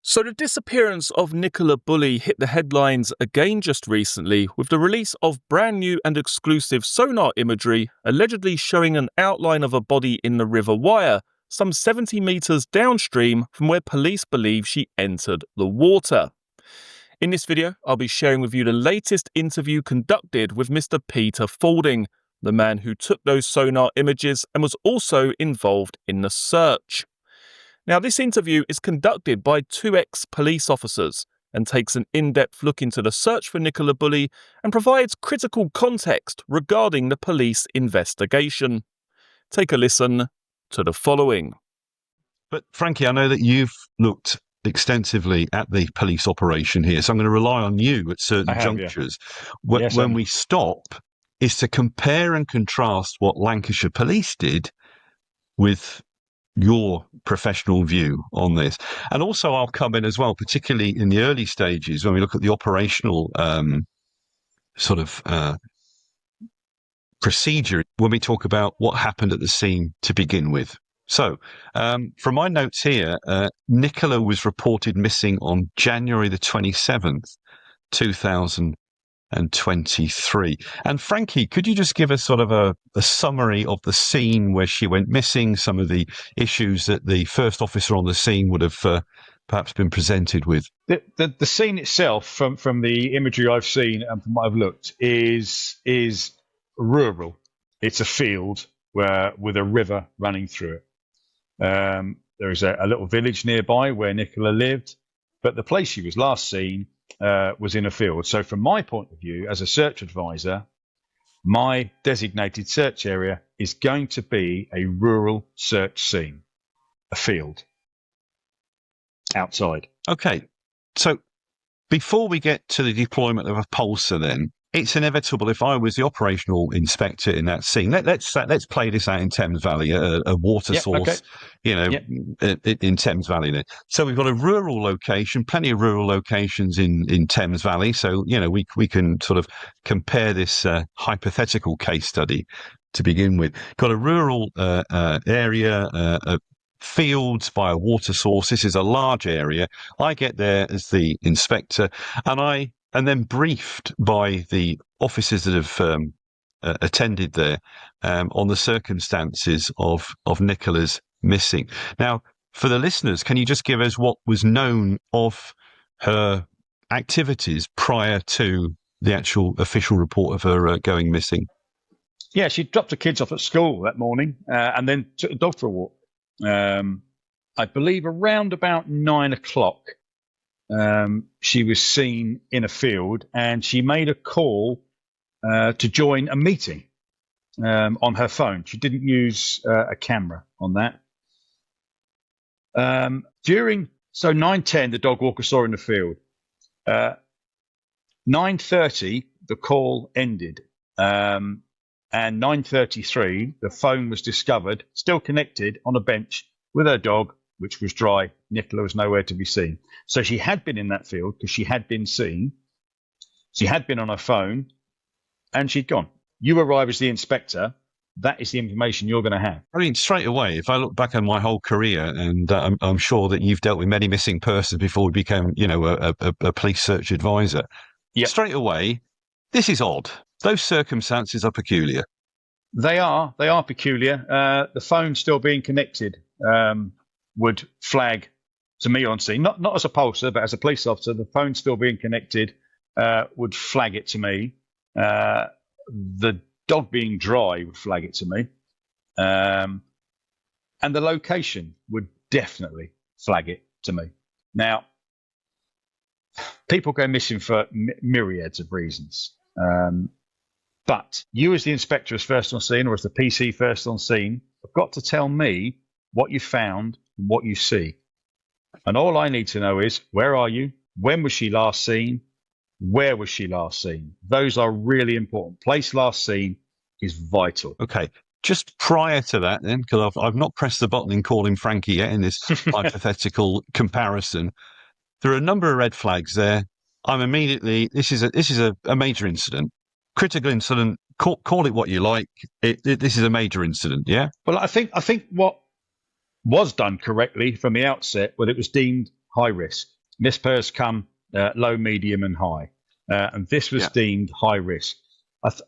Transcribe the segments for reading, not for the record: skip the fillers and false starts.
So the disappearance of Nicola Bulley hit the headlines again just recently with the release of brand new and exclusive sonar imagery allegedly showing an outline of a body in the River Wyre, some 70 metres downstream from where police believe she entered the water. In this video, I'll be sharing with you the latest interview conducted with Mr. Peter Faulding, the man who took those sonar images and was also involved in the search. Now, this interview is conducted by two ex-police officers and takes an in-depth look into the search for Nicola Bulley and provides critical context regarding the police investigation. Take a listen to the following. But Frankie, I know that you've looked extensively at the police operation here, so I'm going to rely on you at certain junctures. Yeah. When we stop, is to compare and contrast what Lancashire Police did with your professional view on this. And also I'll come in as well, particularly in the early stages when we look at the operational procedure, when we talk about what happened at the scene to begin with. So from my notes here, Nicola was reported missing on January the 27th, 2023. And Frankie, could you just give us sort of a summary of the scene where she went missing, some of the issues that the first officer on the scene would have perhaps been presented with? The scene itself, from the imagery I've seen and from what I've looked, is rural. It's a field with a river running through it. There is a little village nearby where Nicola lived, but the place she was last seen was in a field. So from my point of view, as a search advisor, my designated search area is going to be a rural search scene, a field, outside. Okay, so before we get to the deployment of a pulsar then, it's inevitable if I was the operational inspector in that scene. Let's play this out in Thames Valley, a water source, okay. In Thames Valley. Then. So we've got a rural location, plenty of rural locations in Thames Valley. So, we can sort of compare this hypothetical case study to begin with. Got a rural area, fields by a water source. This is a large area. I get there as the inspector and then briefed by the officers that have attended there on the circumstances of Nicola's missing. Now, for the listeners, can you just give us what was known of her activities prior to the actual official report of her going missing? Yeah, she dropped her kids off at school that morning and then took the dog for a walk. I believe around about 9 o'clock. She was seen in a field and she made a call to join a meeting on her phone. She didn't use a camera on that. 9:10, the dog walker saw her in the field. 9:30, the call ended. And 9:33, the phone was discovered, still connected on a bench with her dog, which was dry. Nicola was nowhere to be seen. So she had been in that field because she had been seen. She had been on her phone and she'd gone. You arrive as the inspector. That is the information you're going to have. I mean, straight away, if I look back on my whole career, and I'm sure that you've dealt with many missing persons before we became, a police search advisor. Yep. Straight away, this is odd. Those circumstances are peculiar. They are peculiar. The phone still being connected would flag to me on scene, not as a pulsar, but as a police officer, the phone still being connected would flag it to me. The dog being dry would flag it to me. And the location would definitely flag it to me. Now, people go missing for myriads of reasons. But you as the inspector is first on scene, or as the PC first on scene, have got to tell me what you found and what you see. And all I need to know is, where are you? When was she last seen? Where was she last seen? Those are really important. Place last seen is vital. Okay. Just prior to that then, because I've not pressed the button in calling Frankie yet in this hypothetical comparison, there are a number of red flags there. I'm immediately, this is a major incident. Critical incident, call it what you like. This is a major incident, yeah? Well, I think what was done correctly from the outset, well, it was deemed high risk. MISPers come low, medium, and high. And this was deemed high risk.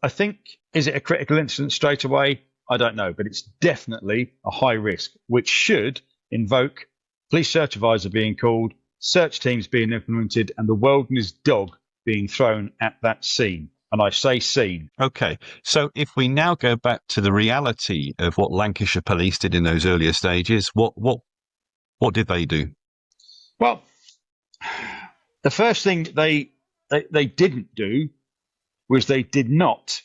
I think, is it a critical incident straight away? I don't know, but it's definitely a high risk, which should invoke police search advisor being called, search teams being implemented, and the wilderness dog being thrown at that scene. And I say scene. Okay, so if we now go back to the reality of what Lancashire Police did in those earlier stages, what did they do? Well, the first thing they didn't do was they did not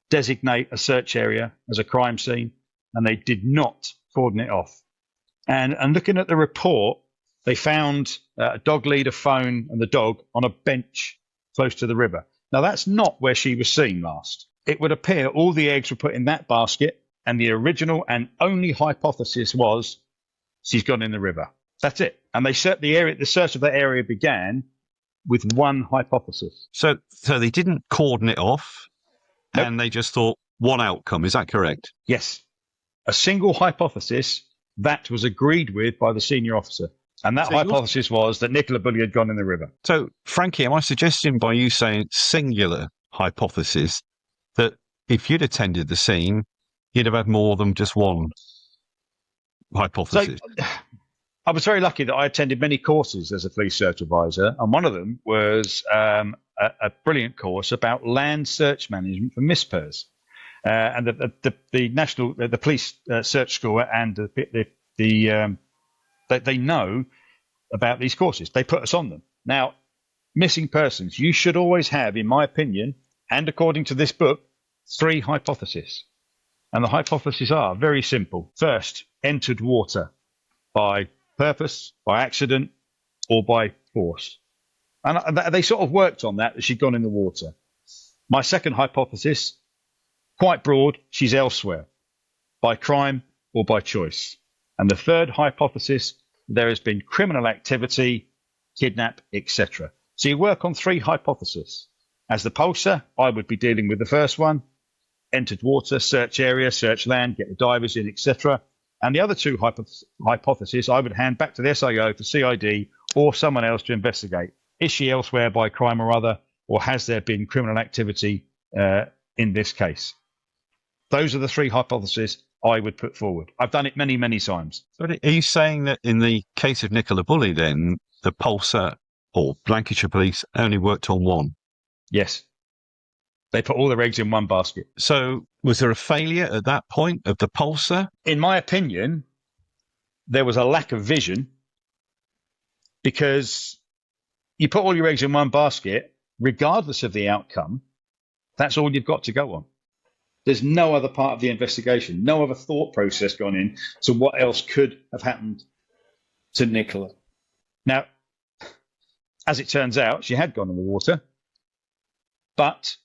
designate a search area as a crime scene, and they did not cordon it off. And looking at the report, they found a dog lead, a phone, and the dog on a bench close to the river. Now, that's not where she was seen last. It would appear all the eggs were put in that basket, and the original and only hypothesis was she's gone in the river. That's it. And they set the area. The search of that area began with one hypothesis. So they didn't cordon it off, Nope. and they just thought one outcome. Is that correct? Yes. A single hypothesis that was agreed with by the senior officer. And that hypothesis was that Nicola Bulley had gone in the river. So, Frankie, am I suggesting by you saying singular hypothesis that if you'd attended the scene, you'd have had more than just one hypothesis? So, I was very lucky that I attended many courses as a police search advisor, and one of them was a brilliant course about land search management for MISPers. And the police search school and they know about these courses. They put us on them. Now, missing persons, you should always have, in my opinion, and according to this book, 3 hypotheses. And the hypotheses are very simple. First, entered water by purpose, by accident, or by force. And they sort of worked on that she'd gone in the water. My second hypothesis, quite broad, she's elsewhere, by crime or by choice. And the third hypothesis, there has been criminal activity, kidnap, etc. So you work on 3 hypotheses. As the pulsar, I would be dealing with the first one, entered water, search area, search land, get the divers in, etc. And the other 2 hypotheses, I would hand back to the SIO for CID or someone else to investigate. Is she elsewhere by crime or other, or has there been criminal activity in this case? Those are the 3 hypotheses I would put forward. I've done it many, many times. But are you saying that in the case of Nicola Bulley, then, the pulsar or Lancashire Police only worked on one? Yes. They put all their eggs in one basket. So was there a failure at that point of the pulsar? In my opinion, there was a lack of vision, because you put all your eggs in one basket, regardless of the outcome, that's all you've got to go on. There's no other part of the investigation, no other thought process gone in to what else could have happened to Nicola. Now, as it turns out, she had gone in the water, but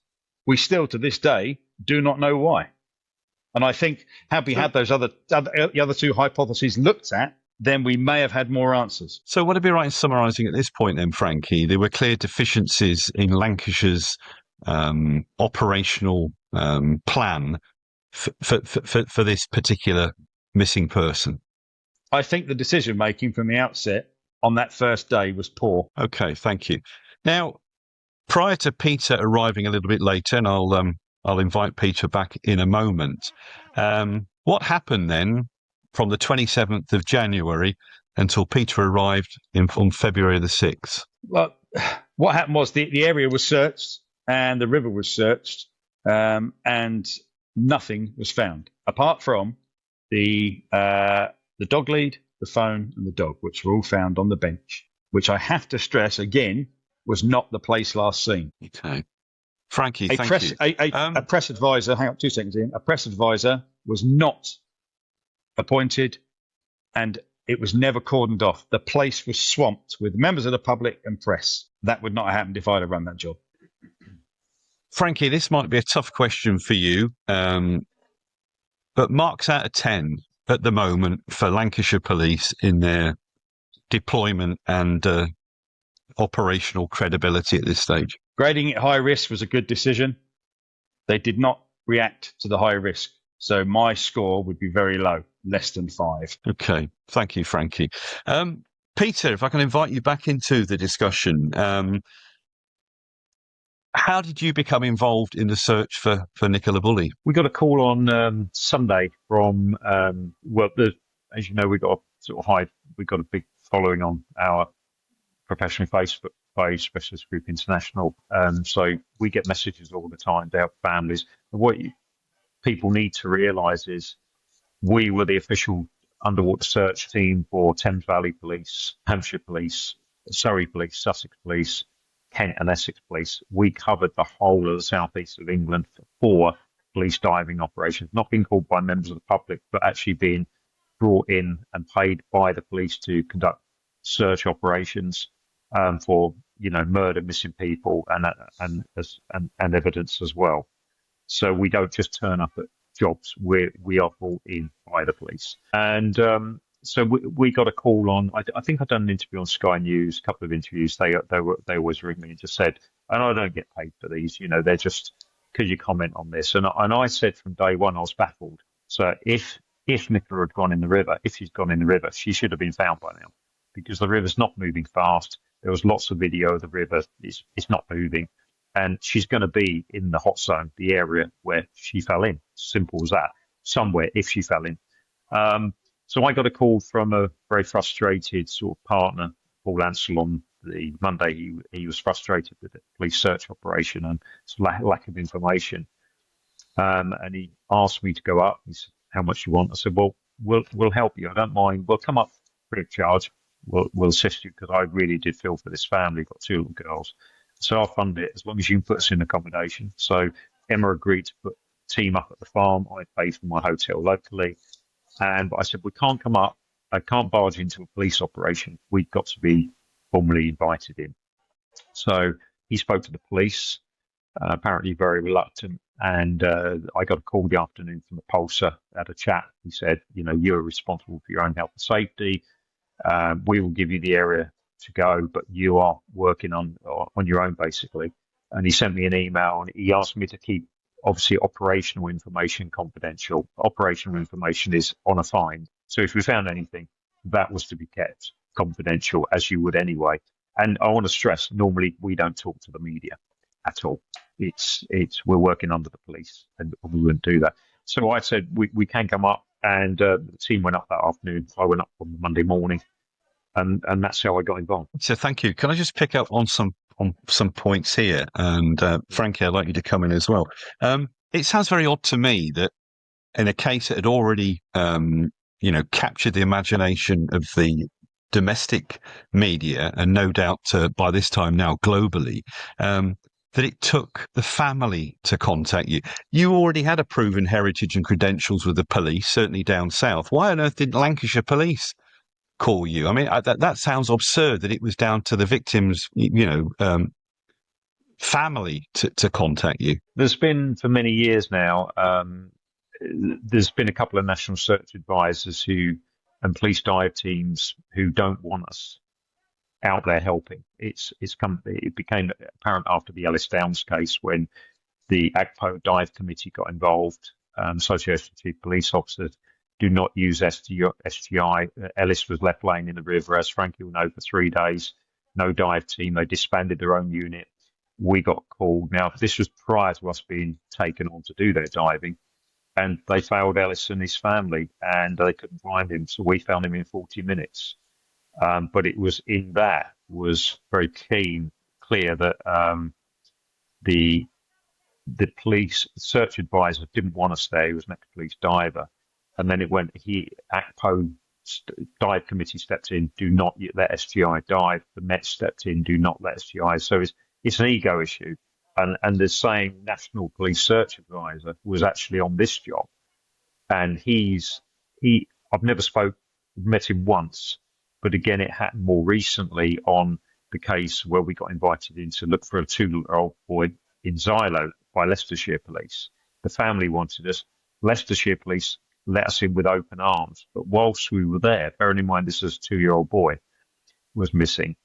we still, to this day, do not know why. And I think had we had those the other 2 hypotheses looked at, then we may have had more answers. So would it be right in summarising at this point then, Frankie, there were clear deficiencies in Lancashire's operational plan for this particular missing person? I think the decision making from the outset on that first day was poor. Okay, thank you. Now, prior to Peter arriving a little bit later, and I'll invite Peter back in a moment, what happened then from the 27th of January until Peter arrived on February the 6th? Well, what happened was the area was searched and the river was searched, and nothing was found apart from the dog lead, the phone, and the dog, which were all found on the bench, which I have to stress again was not the place last seen. Okay, Frankie, thank you. A press advisor. Hang on 2 seconds, Ian. A press advisor was not appointed, and it was never cordoned off. The place was swamped with members of the public and press. That would not have happened if I'd have run that job. Frankie, this might be a tough question for you, but marks out of 10 at the moment for Lancashire Police in their deployment and operational credibility at this stage. Grading it high risk was a good decision. They did not react to the high risk. So my score would be very low, less than 5. Okay. Thank you, Frankie. Peter, if I can invite you back into the discussion, how did you become involved in the search for Nicola Bulley? We got a call on Sunday from as you know, we got a big following on our professional Facebook page, Specialist Group International. So we get messages all the time about families. And people need to realise is we were the official underwater search team for Thames Valley Police, Hampshire Police, Surrey Police, Sussex Police, Kent and Essex Police. We covered the whole of the southeast of England for police diving operations, not being called by members of the public, but actually being brought in and paid by the police to conduct search operations for murder, missing people, and evidence as well. So we don't just turn up at jobs. We are brought in by the police, and so we got a call on. I think I've done an interview on Sky News, a couple of interviews. They always ring me and just said, and I don't get paid for these. They're just, could you comment on this? And I said from day one I was baffled. So if Nicola had gone in the river, if she's gone in the river, she should have been found by now, because the river's not moving fast. There was lots of video of the river. It's not moving. And she's going to be in the hot zone, the area where she fell in. Simple as that. Somewhere, if she fell in. So I got a call from a very frustrated sort of partner, Paul Ansell, on the Monday. He was frustrated with the police search operation and lack of information. And he asked me to go up. He said, "How much do you want?" I said, "Well, we'll help you. I don't mind. We'll come up free of charge. We'll assist you, because I really did feel for this family. Got 2 little girls. So I'll fund it as long as you can put us in accommodation." So Emma agreed to put a team up at the farm. I paid for my hotel locally. But I said, we can't come up. I can't barge into a police operation. We've got to be formally invited in. So he spoke to the police, apparently very reluctant. And I got a call the afternoon from the Pulsar, had a chat. He said, you're responsible for your own health and safety. We will give you the area to go, but you are working on your own, basically. And he sent me an email, and he asked me to keep, obviously, operational information confidential. Operational information is on a find. So if we found anything, that was to be kept confidential, as you would anyway. And I want to stress, normally we don't talk to the media at all. We're working under the police, and we wouldn't do that. So I said, we can come up, and the team went up that afternoon. I went up on the Monday morning. And that's how I got involved. So thank you. Can I just pick up on some points here? And Frankie, I'd like you to come in as well. It sounds very odd to me that in a case that had already, captured the imagination of the domestic media, and no doubt by this time now globally, that it took the family to contact you. You already had a proven heritage and credentials with the police, certainly down south. Why on earth didn't Lancashire Police call you? I mean, that sounds absurd that it was down to the victim's, family to contact you. There's been, for many years now, there's been a couple of national search advisors and police dive teams who don't want us out there helping. It became apparent after the Ellis Downs case, when the ACPO dive committee got involved. Association of Chief Police Officers do not use SGI. Ellis was left laying in the river, as Frankie will know, for 3 days. No dive team. They disbanded their own unit. We got called. Now, this was prior to us being taken on to do their diving. And they failed Ellis and his family, and they couldn't find him. So we found him in 40 minutes. But it was was very clear that the police search advisor didn't want us there. He was an ex-police diver. And then it went, ACPO dive committee stepped in, do not let SGI dive. The Met stepped in, do not let SGI. So it's an ego issue. And the same National Police Search Advisor was actually on this job. And I've never met him once, but again, it happened more recently on the case where we got invited in to look for a 2-year-old boy in Xylo by Leicestershire Police. The family wanted us. Leicestershire Police let us in with open arms. But whilst we were there, bearing in mind this is a 2-year-old boy was missing,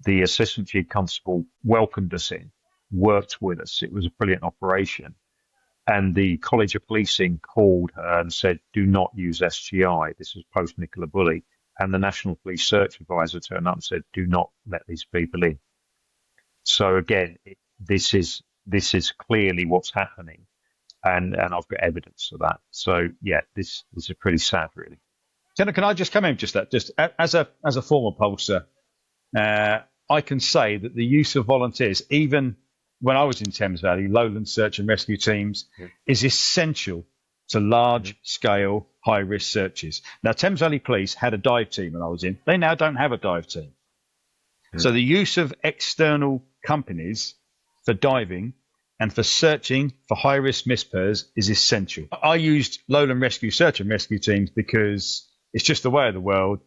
the Assistant Chief Constable welcomed us in, worked with us. It was a brilliant operation. And the College of Policing called her and said, do not use SGI. This was post Nicola Bulley. and the National Police Search Advisor turned up and said, "Do not let these people in." So again, this is clearly what's happening, and I've got evidence of that. So yeah, this is pretty sad, really. Can I just come in just as a former pollster, I can say that the use of volunteers, even when I was in Thames Valley, lowland search and rescue teams, is essential to large-scale, high-risk searches. Now, Thames Valley Police had a dive team when I was in. They now don't have a dive team. So the use of external companies for diving and for searching for high-risk mispairs is essential. I used lowland rescue search and rescue teams because it's just the way of the world.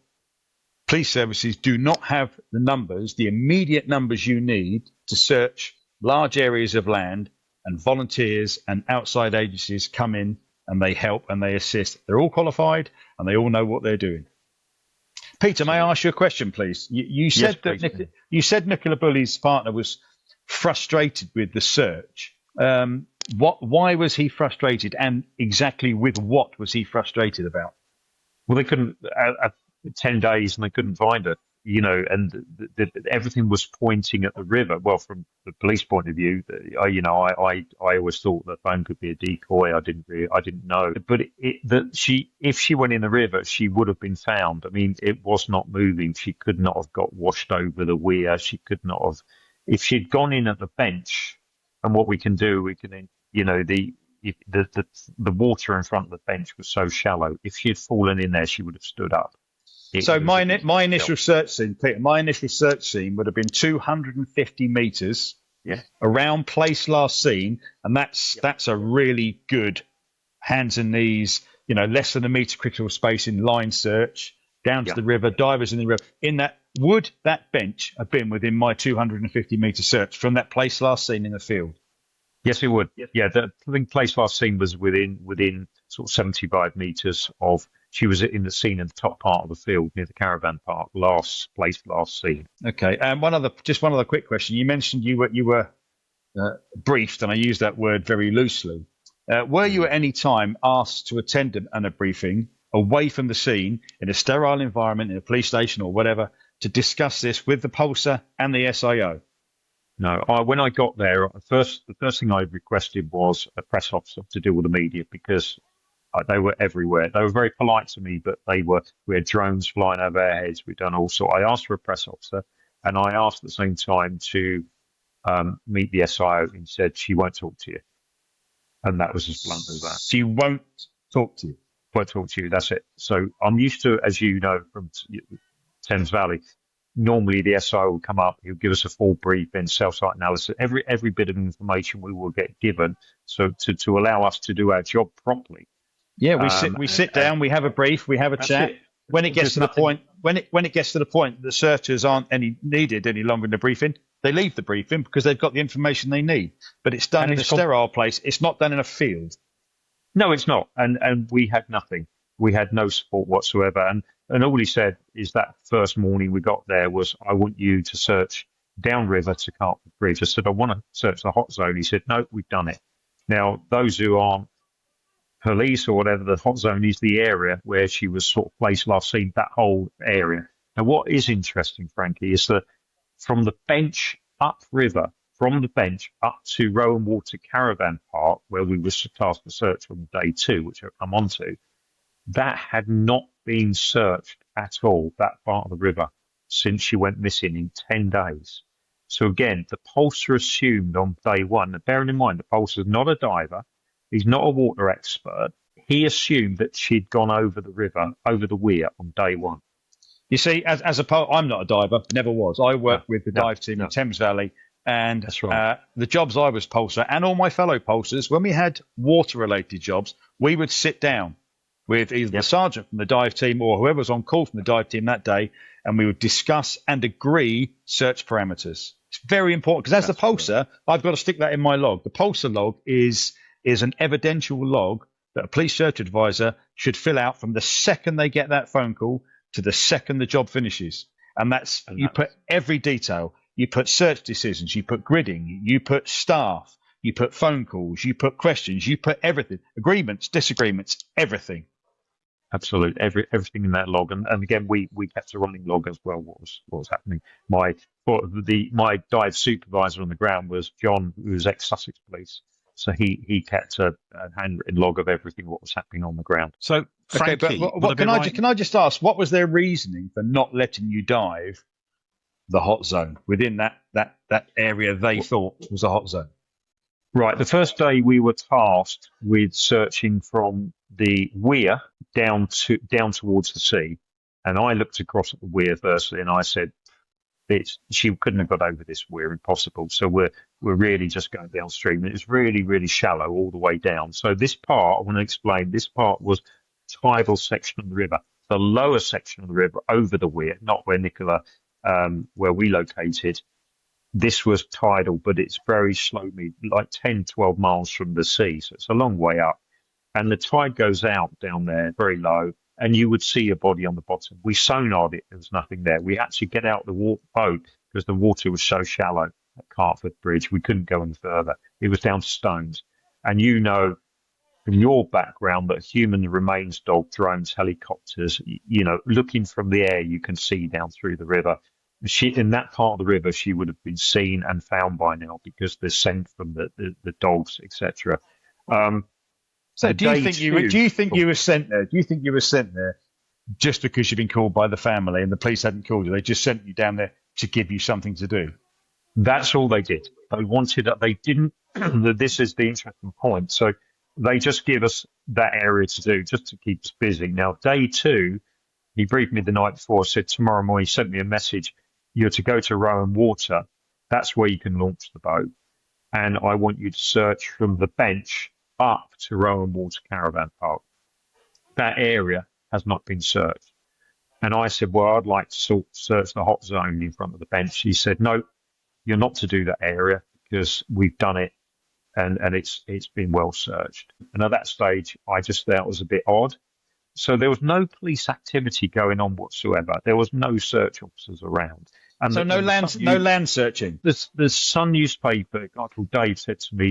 Police services do not have the numbers, the immediate numbers you need to search large areas of land, and volunteers and outside agencies come in and they help and they assist. They're all qualified and they all know what they're doing. Peter, may I ask you a question, please? You said you said Nicola Bulley's partner was frustrated with the search. Why was he frustrated, and exactly with what was he frustrated about? Well, they couldn't 10 days, and they couldn't find her. And everything was pointing at the river. Well, from the police point of view, I always thought the phone could be a decoy. I didn't know. But if she went in the river, she would have been found. I mean, it was not moving. She could not have got washed over the weir. She could not have. If she'd gone in at the bench, and what we can do, we can, the water in front of the bench was so shallow. If she had fallen in there, she would have stood up. So my initial search scene, Peter, would have been 250 metres around place last seen, and that's a really good hands and knees, less than a metre critical space in line search, down to the river, divers in the river. Would that bench have been within my 250 metre search from that place last seen in the field? Yes, it would. Yeah, the place last seen was within sort of 75 metres of. She was in the scene in the top part of the field near the caravan park. Last seen. Okay, and one other quick question. You mentioned you were briefed, and I use that word very loosely. Were you at any time asked to attend a briefing away from the scene in a sterile environment in a police station or whatever to discuss this with the Pulsar and the SIO? No. When I got there, the first thing I requested was a press officer to deal with the media, because they were everywhere. They were very polite to me, but we had drones flying over our heads. We'd done all sorts. I asked for a press officer, and I asked at the same time to meet the SIO, and said she won't talk to you. And that was as blunt as that. She won't talk to you. Won't talk to you. That's it. So I'm used to, as you know, from Thames Valley, normally the SIO will come up, he'll give us a full brief in cell site analysis, every bit of information we will get given, so to allow us to do our job properly. Yeah, we sit down, we have a brief, we have a chat. When it gets to the point, when it gets to the point the searchers aren't needed any longer in the briefing, they leave the briefing because they've got the information they need. But it's done in a sterile place. It's not done in a field. No, it's not. And we had nothing. We had no support whatsoever. And all he said is that first morning we got there was, "I want you to search downriver to Cartford Bridge." I said, "I want to search the hot zone." He said, "No, we've done it." Now, those who aren't police or whatever, the hot zone is the area where she was sort of placed last seen, that whole area. Now, what is interesting, Frankie, is that from the bench upriver, from the bench up to Rowan Water Caravan Park, where we were tasked to search on day 2, which I'll come on to, that had not been searched at all, that part of the river, since she went missing in 10 days. So again, the Pulsar assumed on day 1, and bearing in mind the Pulsar's not a diver, he's not a water expert, he assumed that she'd gone over the river, over the weir on day 1. You see, as I'm not a diver, never was. I worked with the dive team in Thames Valley, and that's right. The jobs I was Pulsar, and all my fellow Pulsars, when we had water-related jobs, we would sit down with either the sergeant from the dive team or whoever was on call from the dive team that day, and we would discuss and agree search parameters. It's very important, because as the Pulsar, I've got to stick that in my log. The Pulsar log is an evidential log that a police search advisor should fill out from the second they get that phone call to the second the job finishes. And you put every detail. You put search decisions, you put gridding, you put staff, you put phone calls, you put questions, you put everything, agreements, disagreements, everything. Absolutely, everything in that log, and again we kept a running log as well. What was happening? My dive supervisor on the ground was John, who was ex-Sussex Police, so he kept a handwritten log of everything what was happening on the ground. So, Okay, Frankie, but would I be right? can I just ask, what was their reasoning for not letting you dive the hot zone within that area they thought was a hot zone? Right, the first day we were tasked with searching from the weir down towards the sea, and I looked across at the weir firstly, and I said, she couldn't have got over this weir, impossible. So we're really just going downstream. It was really, really shallow all the way down. So this part, I want to explain, this part was tidal section of the river, the lower section of the river over the weir, not where Nicola, where we located. This was tidal, but it's very slow, like 10, 12 miles from the sea. So it's a long way up. And the tide goes out down there, very low, and you would see a body on the bottom. We sonared it. There was nothing there. We had to get out the boat because the water was so shallow at Cartford Bridge. We couldn't go any further. It was down to stones. And you know from your background that human remains dog, drones, helicopters, looking from the air, you can see down through the river. In that part of the river, she would have been seen and found by now because the scent from the dogs, etc. So do you think you were sent there? Do you think you were sent there just because you've been called by the family and the police hadn't called you? They just sent you down there to give you something to do. That's all they did. They wanted. They didn't. This is the interesting point. So they just give us that area to do just to keep us busy. Now, day 2, he briefed me the night before. Said tomorrow morning. He sent me a message. You're to go to Rowan Water. That's where you can launch the boat. And I want you to search from the bench up to Rowan Water Caravan Park. That area has not been searched. And I said, well, I'd like to search the hot zone in front of the bench. He said, no, you're not to do that area because we've done it and it's been well searched. And at that stage, I just thought it was a bit odd. So there was no police activity going on whatsoever. There was no search officers around. And so no land searching. The Sun newspaper, a guy called Dave, said to me,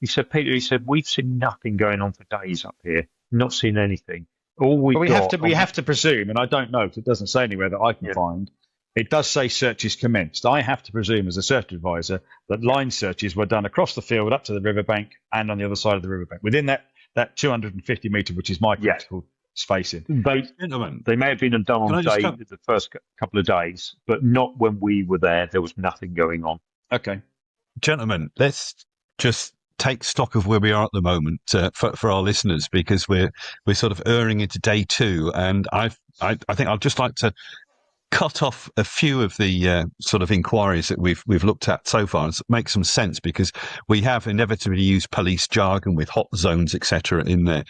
he said, Peter, we've seen nothing going on for days up here, not seen anything. We have to presume, and I don't know because it doesn't say anywhere that I can find. It does say searches commenced. I have to presume, as a search advisor, that line searches were done across the field, up to the riverbank, and on the other side of the riverbank, within that 250 metre, which is my critical spacing. They may have been done on the first couple of days, but not when we were there. There was nothing going on. Okay, gentlemen, let's just take stock of where we are at the moment for our listeners, because we're sort of erring into day 2, and I think I'd just like to cut off a few of the sort of inquiries that we've looked at so far and make some sense, because we have inevitably used police jargon with hot zones, etc. in there.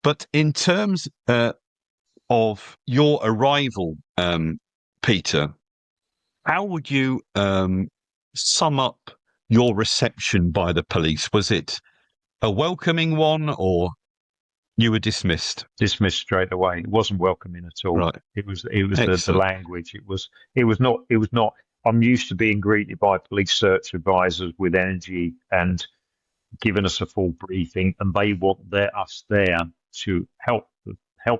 But in terms of your arrival, Peter, how would you sum up your reception by the police? Was it a welcoming one, or you were dismissed? Dismissed straight away. It wasn't welcoming at all. Right. It was the language. It was not. I'm used to being greeted by police search advisors with energy and giving us a full briefing, and they want us there to help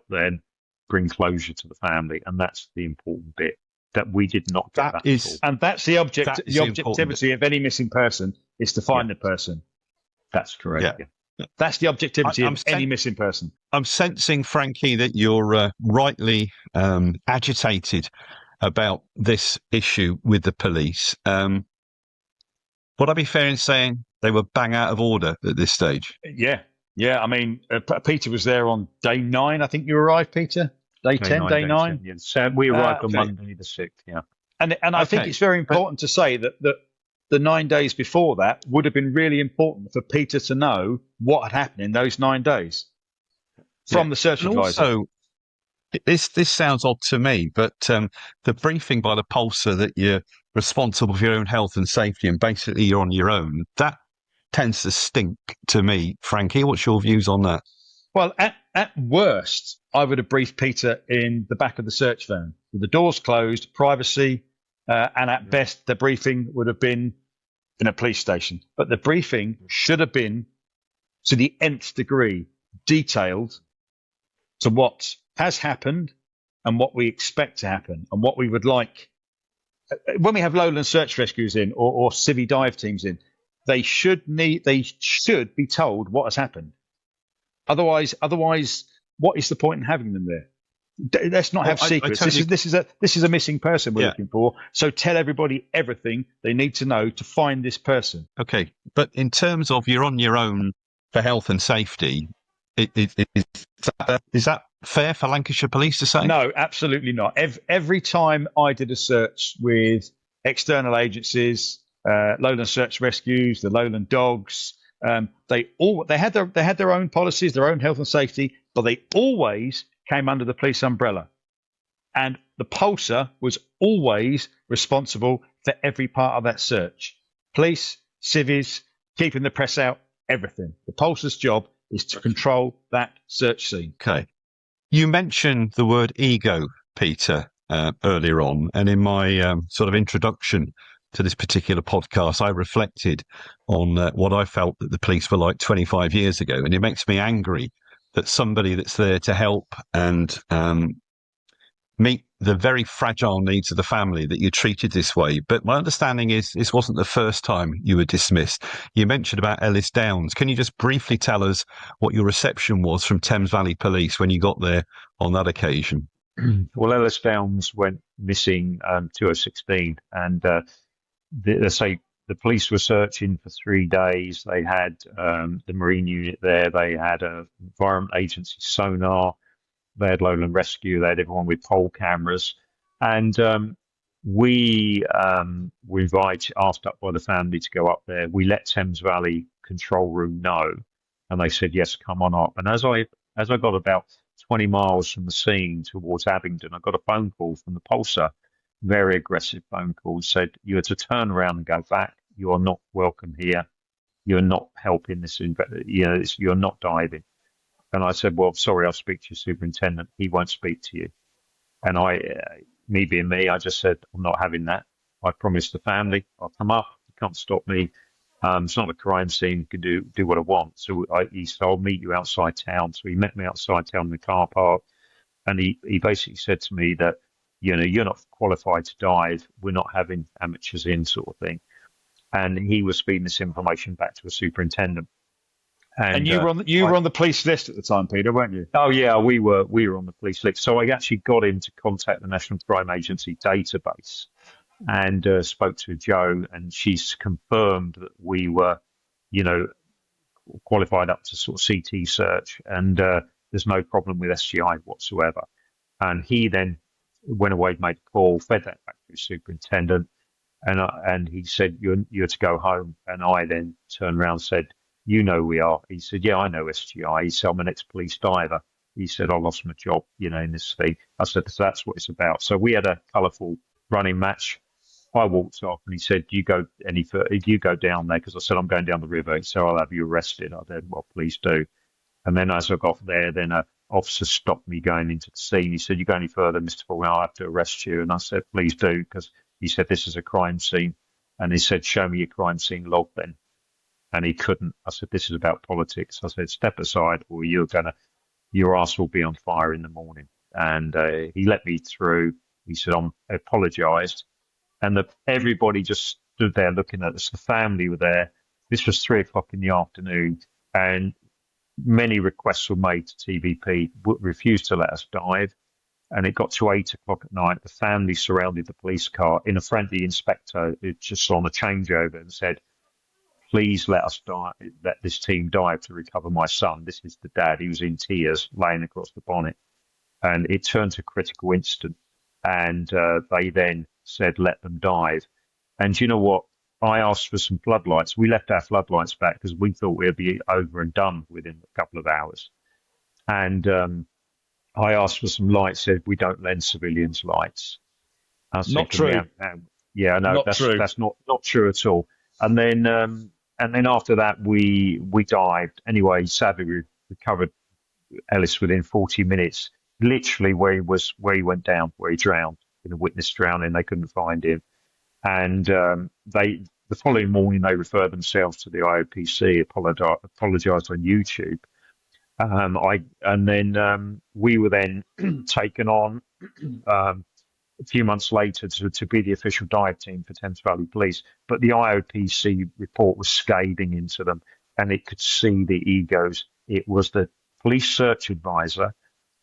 them bring closure to the family, and that's the important bit. That we did not get that at all. And that's the objectivity of any missing person is to find the person. That's correct. Yeah. That's the objectivity of any missing person. I'm sensing, Frankie, that you're rightly agitated about this issue with the police. Would I be fair in saying they were bang out of order at this stage? Yeah. I mean, Peter was there on day 9. I think you arrived, Peter. Day 10, day 9. Yes, we arrived on Monday the 6th. Yeah, and I think it's very important to say that the 9 days before that would have been really important for Peter to know what had happened in those 9 days from the search advisor. Also, this sounds odd to me, but the briefing by the Pulsar that you're responsible for your own health and safety and basically you're on your own, that tends to stink to me. Frankie, what's your views on that? Well, at worst, I would have briefed Peter in the back of the search van with the doors closed, privacy, and at best, the briefing would have been in a police station. But the briefing should have been, to the nth degree, detailed to what has happened and what we expect to happen and what we would like. When we have lowland search rescues in or civvy dive teams in, they should be told what has happened. Otherwise, what is the point in having them there? Let's not have secrets. This is a missing person we're looking for. So tell everybody everything they need to know to find this person. Okay, but in terms of you're on your own for health and safety, is that fair for Lancashire Police to say? No, absolutely not. Every time I did a search with external agencies, Lowland Search Rescues, the Lowland Dogs, they had their own policies, their own health and safety, but they always came under the police umbrella. And the Pulsar was always responsible for every part of that search. Police, civvies, keeping the press out, everything. The Pulsar's job is to control that search scene. Okay. You mentioned the word ego, Peter, earlier on. And in my sort of introduction to this particular podcast, I reflected on what I felt that the police were like 25 years ago. And it makes me angry that somebody that's there to help and meet the very fragile needs of the family, that you're treated this way. But my understanding is this wasn't the first time you were dismissed. You mentioned about Ellis Downs. Can you just briefly tell us what your reception was from Thames Valley Police when you got there on that occasion? Well, Ellis Downs went missing 2016, and they say the police were searching for 3 days. They had the Marine unit there. They had a Environment Agency Sonar. They had Lowland Rescue. They had everyone with pole cameras. And we were asked up by the family to go up there. We let Thames Valley Control Room know, and they said, yes, come on up. And as I got about 20 miles from the scene towards Abingdon, I got a phone call from the Pulsar, very aggressive phone call, said, you are to turn around and go back. You are not welcome here. You're not helping this. You're not diving. And I said, well, sorry, I'll speak to your superintendent. He won't speak to you. And me being me, I just said, I'm not having that. I promised the family, I'll come up. You can't stop me. It's not a crime scene. You can do what I want. So he said, I'll meet you outside town. So he met me outside town in the car park. And he basically said to me that, you're not qualified to dive. We're not having amateurs in, sort of thing. And he was feeding this information back to a superintendent. And you were on the police list at the time, Peter, weren't you? Oh yeah, we were on the police list. So I actually got him to contact the National Crime Agency database and spoke to Jo, and she's confirmed that we were, qualified up to sort of CT search, and there's no problem with SGI whatsoever. And he then went away, made a call, fed that back to the superintendent, and he said, you're to go home. And I then turned around and said, you know we are. He said, yeah, I know SGI. He said, I'm an ex-police diver. He said, I lost my job, in this thing. I said, so that's what it's about. So we had a colourful running match. I walked off and he said, you go any further, you go down there, because I said, I'm going down the river. He said, I'll have you arrested. I said, well, please do. And then as I got there, then an officer stopped me going into the scene. He said, you go any further, Mr. Faulding, I'll have to arrest you. And I said, please do, because he said, this is a crime scene. And he said, show me your crime scene log then. And he couldn't. I said, this is about politics. I said, step aside or your ass will be on fire in the morning. And he let me through. He said, I apologised. And everybody just stood there looking at us. The family were there. This was 3:00 in the afternoon. And many requests were made to TVP, refused to let us dive. And it got to 8:00 at night. The family surrounded the police car in a friendly inspector just on a changeover and said, please let this team dive to recover my son. This is the dad. He was in tears laying across the bonnet. And it turned to a critical incident. And they then said, let them dive. And you know what? I asked for some floodlights. We left our floodlights back because we thought we'd be over and done within a couple of hours. And I asked for some lights, said, we don't lend civilians lights. Not true. Yeah, no, that's not true at all. And then after that, we dived. Anyway, sadly, we recovered Ellis within 40 minutes, literally where he went down, where he drowned in a witness drowning. They couldn't find him. And the following morning, they referred themselves to the IOPC, apologised on YouTube. We were then taken on a few months later to be the official dive team for Thames Valley Police. But the IOPC report was scathing into them, and it could see the egos. It was the police search advisor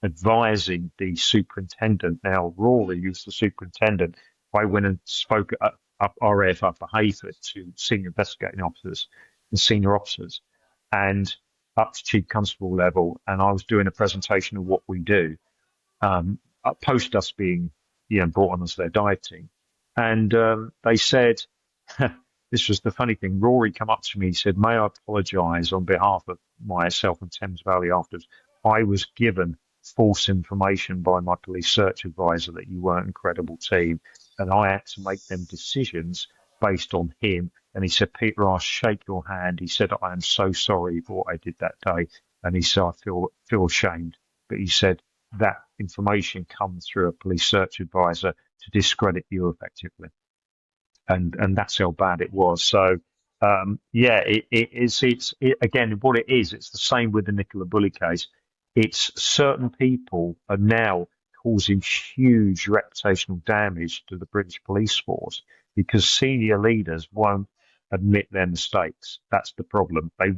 advising the superintendent. Now, Rory was the superintendent. I went and spoke up RAF Upper Hayford to senior investigating officers and senior officers, and up to chief constable level. And I was doing a presentation of what we do, post us being brought on as their dive team. And they said, this was the funny thing, Rory come up to me, he said, may I apologise on behalf of myself and Thames Valley afterwards. I was given false information by my police search advisor that you weren't a credible team, and I had to make them decisions based on him. And he said, Peter, I'll shake your hand. He said, I am so sorry for what I did that day. And he said, I feel ashamed. But he said, that information comes through a police search advisor to discredit you effectively. And that's how bad it was. So, again, what it is, it's the same with the Nicola Bulley case. It's certain people are now causing huge reputational damage to the British police force because senior leaders won't admit their mistakes. That's the problem. They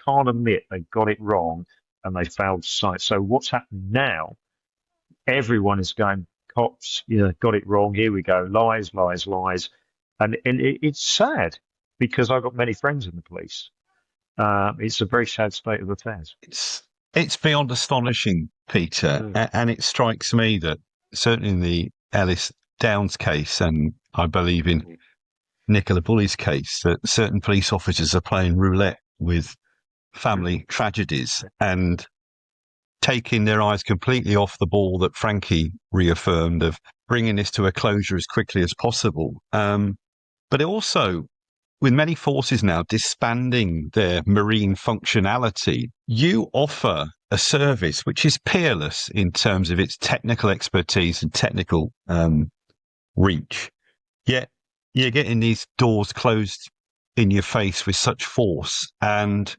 can't admit they got it wrong and they failed to cite. So what's happening now? Everyone is going, cops, got it wrong. Here we go. Lies, lies, lies. And it's sad because I've got many friends in the police. It's a very sad state of affairs. It's beyond astonishing, Peter. And it strikes me that certainly in the Ellis Downs case, and I believe in Nicola Bulley's case, that certain police officers are playing roulette with family tragedies and taking their eyes completely off the ball that Frankie reaffirmed of bringing this to a closure as quickly as possible. But it also, with many forces now disbanding their marine functionality, you offer a service which is peerless in terms of its technical expertise and technical reach. Yet you're getting these doors closed in your face with such force. And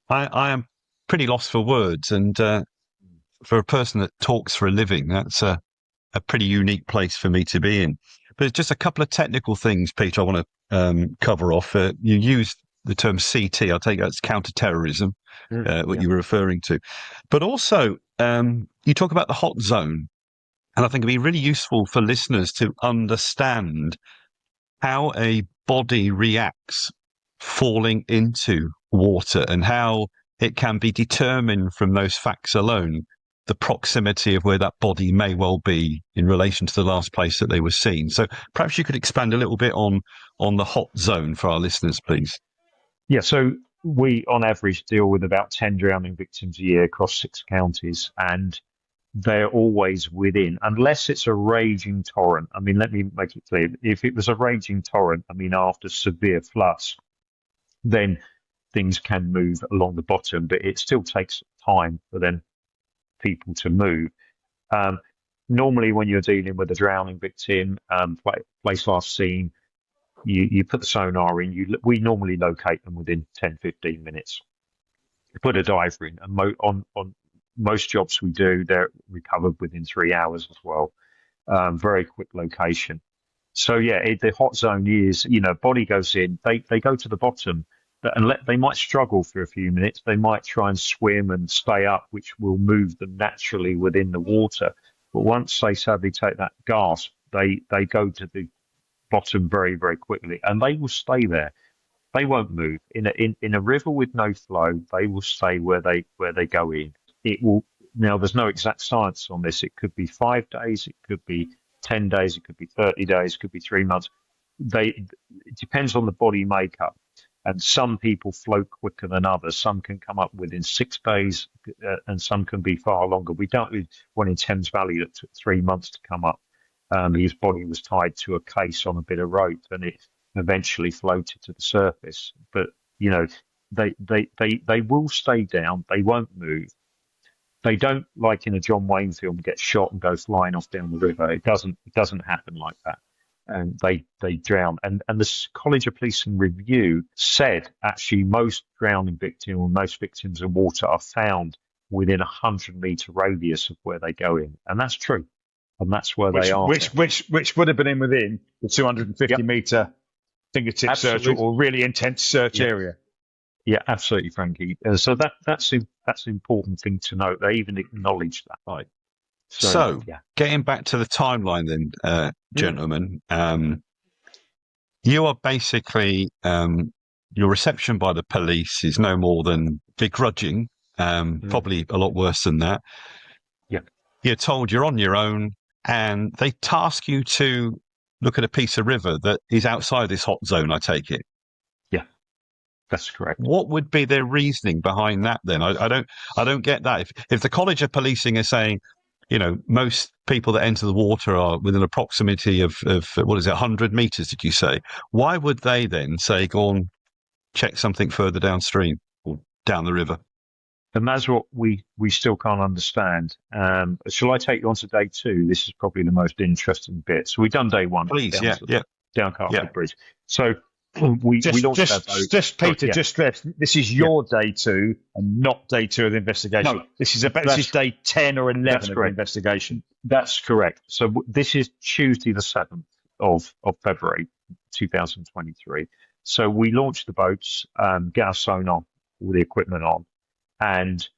I am pretty lost for words. And for a person that talks for a living, that's a pretty unique place for me to be in. But just a couple of technical things, Peter, I want to cover off. You used the term CT. I take that's counter-terrorism, what you were referring to. But also, you talk about the hot zone. And I think it'd be really useful for listeners to understand how a body reacts falling into water and how it can be determined from those facts alone, the proximity of where that body may well be in relation to the last place that they were seen. So perhaps you could expand a little bit on the hot zone for our listeners, please. Yeah, so we, on average, deal with about 10 drowning victims a year across 6 counties, and they're always within, unless it's a raging torrent. I mean, let me make it clear. If it was a raging torrent, after severe floods, then things can move along the bottom, but it still takes time for them people to move. Normally, when you're dealing with a drowning victim, place last seen, you put the sonar in. We normally locate them within 10, 15 minutes. You put a diver in, and on most jobs we do, they're recovered within 3 hours as well. Very quick location. So the hot zone is, body goes in, they go to the bottom, and they might struggle for a few minutes. They might try and swim and stay up, which will move them naturally within the water. But once they sadly take that gasp, they go to the bottom very, very quickly, and they will stay there. They won't move. In a river with no flow, they will stay where they go in. It will. Now, there's no exact science on this. It could be 5 days, it could be 10 days, it could be 30 days, it could be 3 months. It depends on the body makeup. And some people float quicker than others. Some can come up within 6 days, and some can be far longer. We don't have one in Thames Valley that took 3 months to come up. His body was tied to a case on a bit of rope, and it eventually floated to the surface. But they will stay down. They won't move. They don't, like in a John Wayne film, get shot and go flying off down the river. It doesn't happen like that. and they drown. And the College of Policing review said actually most drowning victims or most victims in water are found within a 100-meter radius of where they go in, and that's true, and that's where they are. Which would have been within the 250-meter fingertip search or really intense search area. Yeah, absolutely, Frankie. So that's an important thing to note. They even acknowledge that. Right. So getting back to the timeline then, gentlemen, you are basically, your reception by the police is no more than begrudging, probably a lot worse than that. Yeah. You're told you're on your own, and they task you to look at a piece of river that is outside this hot zone, I take it. Yeah, that's correct. What would be their reasoning behind that then? I don't get that. If the College of Policing are saying, you know, most people that enter the water are within a proximity of what is it, 100 meters, did you say? Why would they then say, go on, check something further downstream or down the river? And that's what we still can't understand. Shall I take you on to day 2? This is probably the most interesting bit. So we've done day 1. Please, down Cartmel Bridge. So we launched that boat. Peter, just stress, this is your day 2 and not day 2 of the investigation. No, this is day 10 or 11 of the investigation. That's correct. So this is Tuesday the 7th of February 2023. So we launched the boats, get our sonar, all the equipment on, and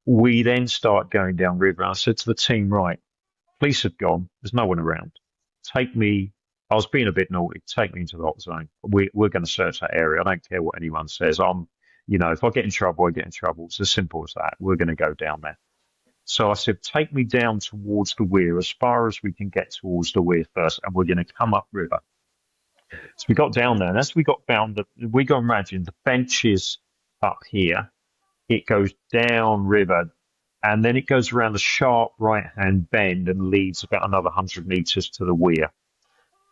we then start going down river. I said to the team, right, police have gone. There's no one around. Take me. I was being a bit naughty. Take me into the hot zone. We're going to search that area. I don't care what anyone says. If I get in trouble, I get in trouble. It's as simple as that. We're going to go down there. So I said, take me down towards the weir, as far as we can get towards the weir first, and we're going to come up river. So we got down there, and as we got down, we got to imagine the bench is up here. It goes down river, and then it goes around a sharp right-hand bend and leads about another 100 meters to the weir.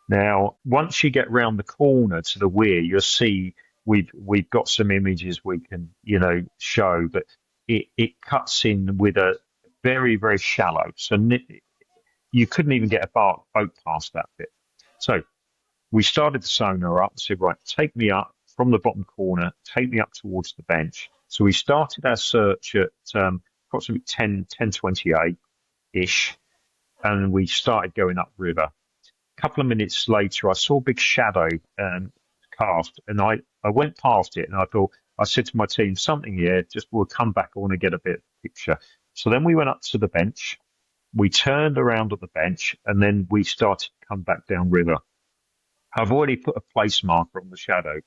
Now, once you get round the corner to the weir, you'll see we've got some images we can, show, but it cuts in with a very, very shallow. So you couldn't even get a boat past that bit. So we started the sonar up and said, right, take me up from the bottom corner, take me up towards the bench. So we started our search at approximately 10:28-ish, and we started going up river. A couple of minutes later, I saw a big shadow cast, and I went past it, and I said to my team, something here, just we'll come back, I want to get a bit of a picture. So then we went up to the bench, we turned around at the bench, and then we started to come back down river. I've already put a place marker on the shadow,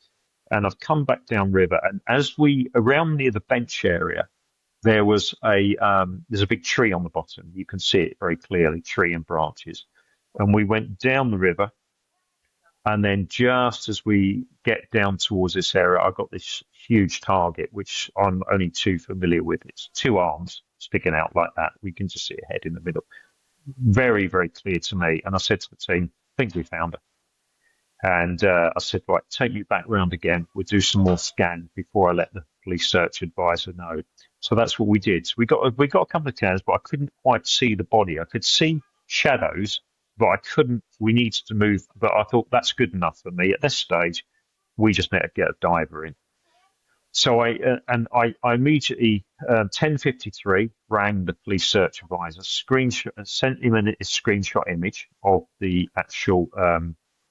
and I've come back down river, and as around near the bench area, there's a big tree on the bottom. You can see it very clearly, tree and branches. And we went down the river, and then just as we get down towards this area, I got this huge target, which I'm only too familiar with. It's 2 arms sticking out like that. We can just see a head in the middle. Very, very clear to me. And I said to the team, I think we found her. And I said, right, take me back round again. We'll do some more scan before I let the police search advisor know. So that's what we did. So we got a couple of scans, but I couldn't quite see the body. I could see shadows, but I couldn't. We needed to move. But I thought that's good enough for me at this stage. We just need to get a diver in. So I immediately 10:53 rang the police search advisor, sent him a screenshot image of the actual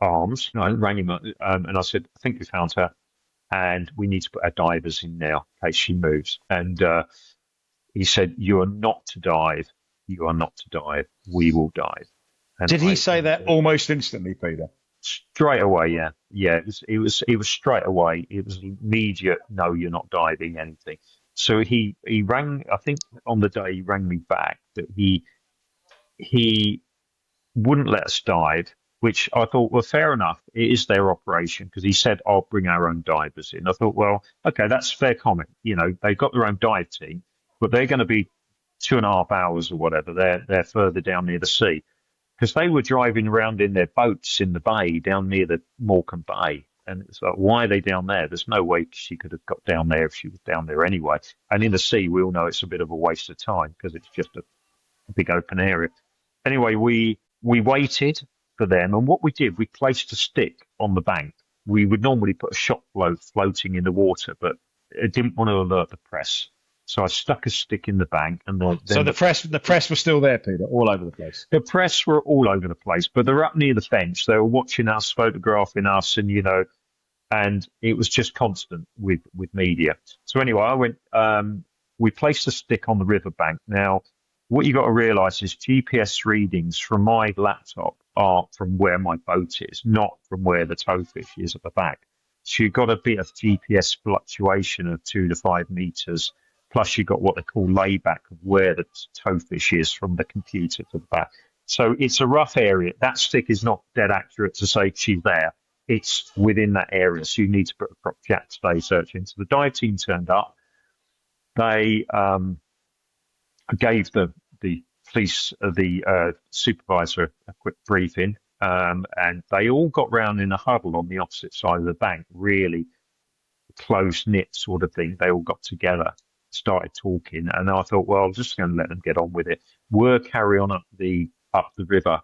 arms. I rang him and I said, I think we found her, and we need to put our divers in now in case she moves. And he said, you are not to dive. You are not to dive. We will dive. And did he say that almost instantly, Peter? Straight away, yeah. Yeah, it was straight away. It was immediate, no, you're not diving, anything. So he rang, I think on the day he rang me back, that he wouldn't let us dive, which I thought, well, fair enough. It is their operation, because he said, I'll bring our own divers in. I thought, well, okay, that's fair comment. They've got their own dive team, but they're going to be 2.5 hours or whatever. They're further down near the sea. Because they were driving around in their boats in the bay down near the Morecambe Bay. And it's like, why are they down there? There's no way she could have got down there if she was down there anyway. And in the sea, we all know it's a bit of a waste of time because it's just a big open area. Anyway, we waited for them. And what we did, we placed a stick on the bank. We would normally put a shot float floating in the water, but it didn't want to alert the press. So I stuck a stick in the bank, and so the press was still there, Peter, all over the place. The press were all over the place, but they're up near the bench. They were watching us, photographing us, and and it was just constant with media. So anyway, I went. We placed a stick on the riverbank. Now, what you got to realise is GPS readings from my laptop are from where my boat is, not from where the towfish is at the back. So you've got a bit of GPS fluctuation of 2 to 5 meters. Plus, you've got what they call layback of where the towfish is from the computer to the back. So it's a rough area. That stick is not dead accurate to say she's there. It's within that area. So you need to put a prop jack stay search in. So the dive team turned up. They gave the police, the supervisor, a quick briefing. And they all got round in a huddle on the opposite side of the bank, really close-knit sort of thing. They all got together, started talking, and I thought, well, I'm just going to let them get on with it. We'll carry on up the river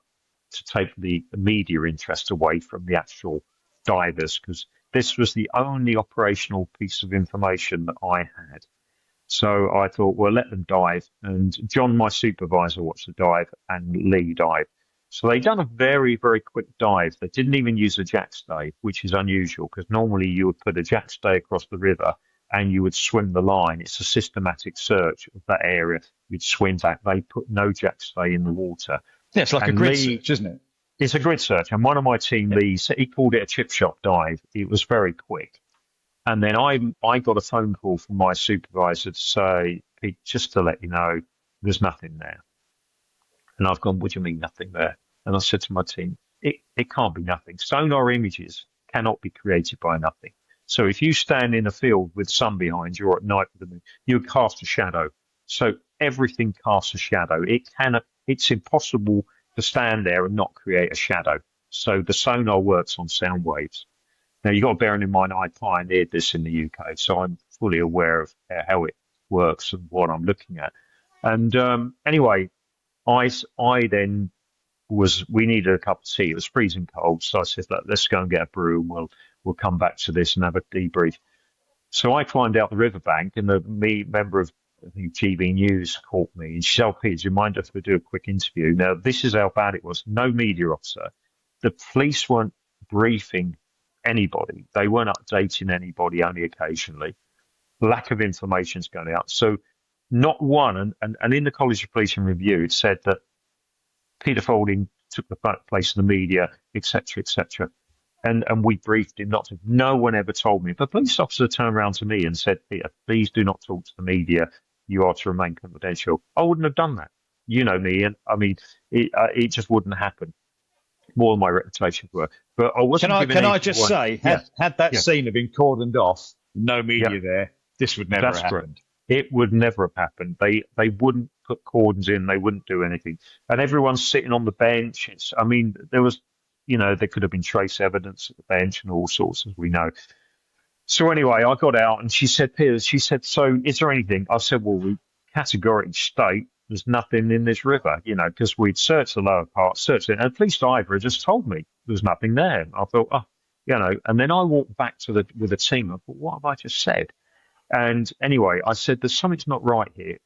to take the media interest away from the actual divers, because this was the only operational piece of information that I had. So I thought, well, let them dive. And John, my supervisor, watched the dive, and Lee dive. So they done a very, very quick dive. They didn't even use a jackstay, which is unusual, because normally you would put a jackstay across the river and you would swim the line. It's a systematic search of that area. You'd swim back. They put no jackstay in the water. Yeah, it's like a grid search, isn't it? It's a grid search. And one of my team, Lee, he called it a chip shot dive. It was very quick. And then I got a phone call from my supervisor to say, Pete, just to let you know, there's nothing there. And I've gone, what do you mean nothing there? And I said to my team, it can't be nothing. Sonar images cannot be created by nothing. So if you stand in a field with sun behind you or at night with the moon, you cast a shadow. So everything casts a shadow. It's impossible to stand there and not create a shadow. So the sonar works on sound waves. Now, you've got to bear in mind, I pioneered this in the UK, so I'm fully aware of how it works and what I'm looking at. And anyway, I then we needed a cup of tea. It was freezing cold, so I said, let's go and get a brew, and we'll come back to this and have a debrief. So I climbed out the riverbank, and the member of I think GB News caught me, and she said, oh, Pete, do you mind if we do a quick interview? Now, this is how bad it was. No media officer. The police weren't briefing anybody. They weren't updating anybody, only occasionally. Lack of information's going out. So not one, and in the College of Police and Review, it said that Peter Faulding took the place of the media, etc., etc. And we briefed him not to. No one ever told me. If a police officer turned around to me and said, Peter, please do not talk to the media. You are to remain confidential. I wouldn't have done that. You know me, and I mean, it just wouldn't happen. More than my reputation were. But I wasn't. Can I just say, had that scene have been cordoned off, no media there, this would never have happened. Correct. It would never have happened. They wouldn't put cordons in. They wouldn't do anything. And everyone's sitting on the bench. There was, there could have been trace evidence at the bench and all sorts, as we know. So anyway, I got out, and she said, Peter, so is there anything? I said, well, we categorically state there's nothing in this river, because we'd searched the lower part, searched it, and the police diver just told me there was nothing there. I thought, and then I walked back with the team. I thought, what have I just said? And anyway, I said, there's something's not right here.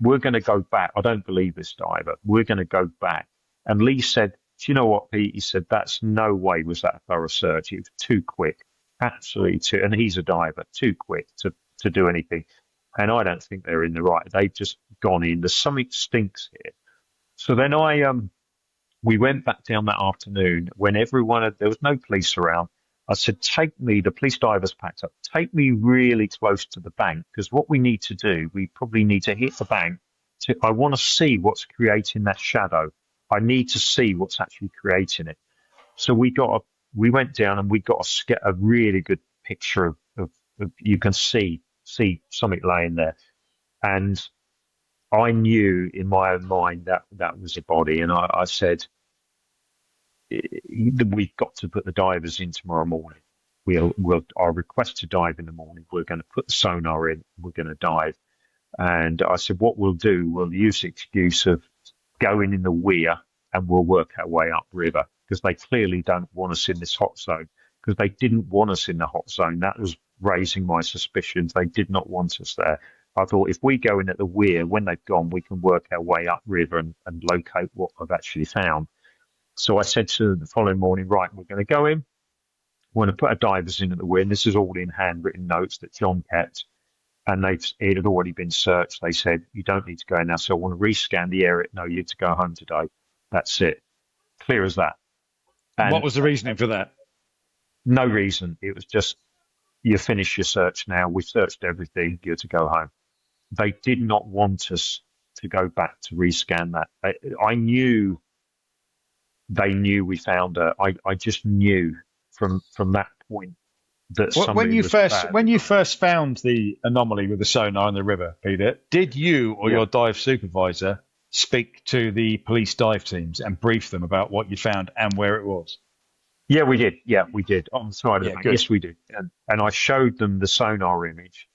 We're going to go back. I don't believe this diver. We're going to go back. And Lee said, do you know what, Pete? He said, that's no way was that a thorough search. It was too quick, absolutely too. And he's a diver, too quick to do anything. And I don't think they're in the right. They've just gone in. There's something stinks here. So then we went back down that afternoon when there was no police around. I said, the police divers packed up, take me really close to the bank, because what we need to do, we probably need to hit the bank. I want to see what's creating that shadow. I need to see what's actually creating it. So we went down and we got a really good picture of you can see something laying there. And I knew in my own mind that was a body. And I said, we've got to put the divers in tomorrow morning. I'll request to dive in the morning. We're going to put the sonar in. We're going to dive. And I said, what we'll do, we'll use the excuse of going in the weir, and we'll work our way upriver. because they clearly don't want us in this hot zone, because they didn't want us in the hot zone. That was raising my suspicions. They did not want us there. I thought if we go in at the weir, when they've gone, we can work our way upriver and locate what I've actually found. So I said to them the following morning, right, we're going to go in. We're going to put our divers in at the weir. And this is all in handwritten notes that John kept. And it had already been searched. They said, you don't need to go in now. So I want to rescan the area. No, you're to go home today. That's it. Clear as that. And what was the reasoning for that? No reason. It was just, you finish your search now. We've searched everything. You're to go home. They did not want us to go back to rescan that. I knew they knew we found her. I just knew from that point that when you bad. first found the anomaly with the sonar in the river, Peter, did you or your dive supervisor speak to the police dive teams and brief them about what you found and where it was? Yeah, we did. Yeah, we did on the side of the bank. Good. Yes, we did. And I showed them the sonar image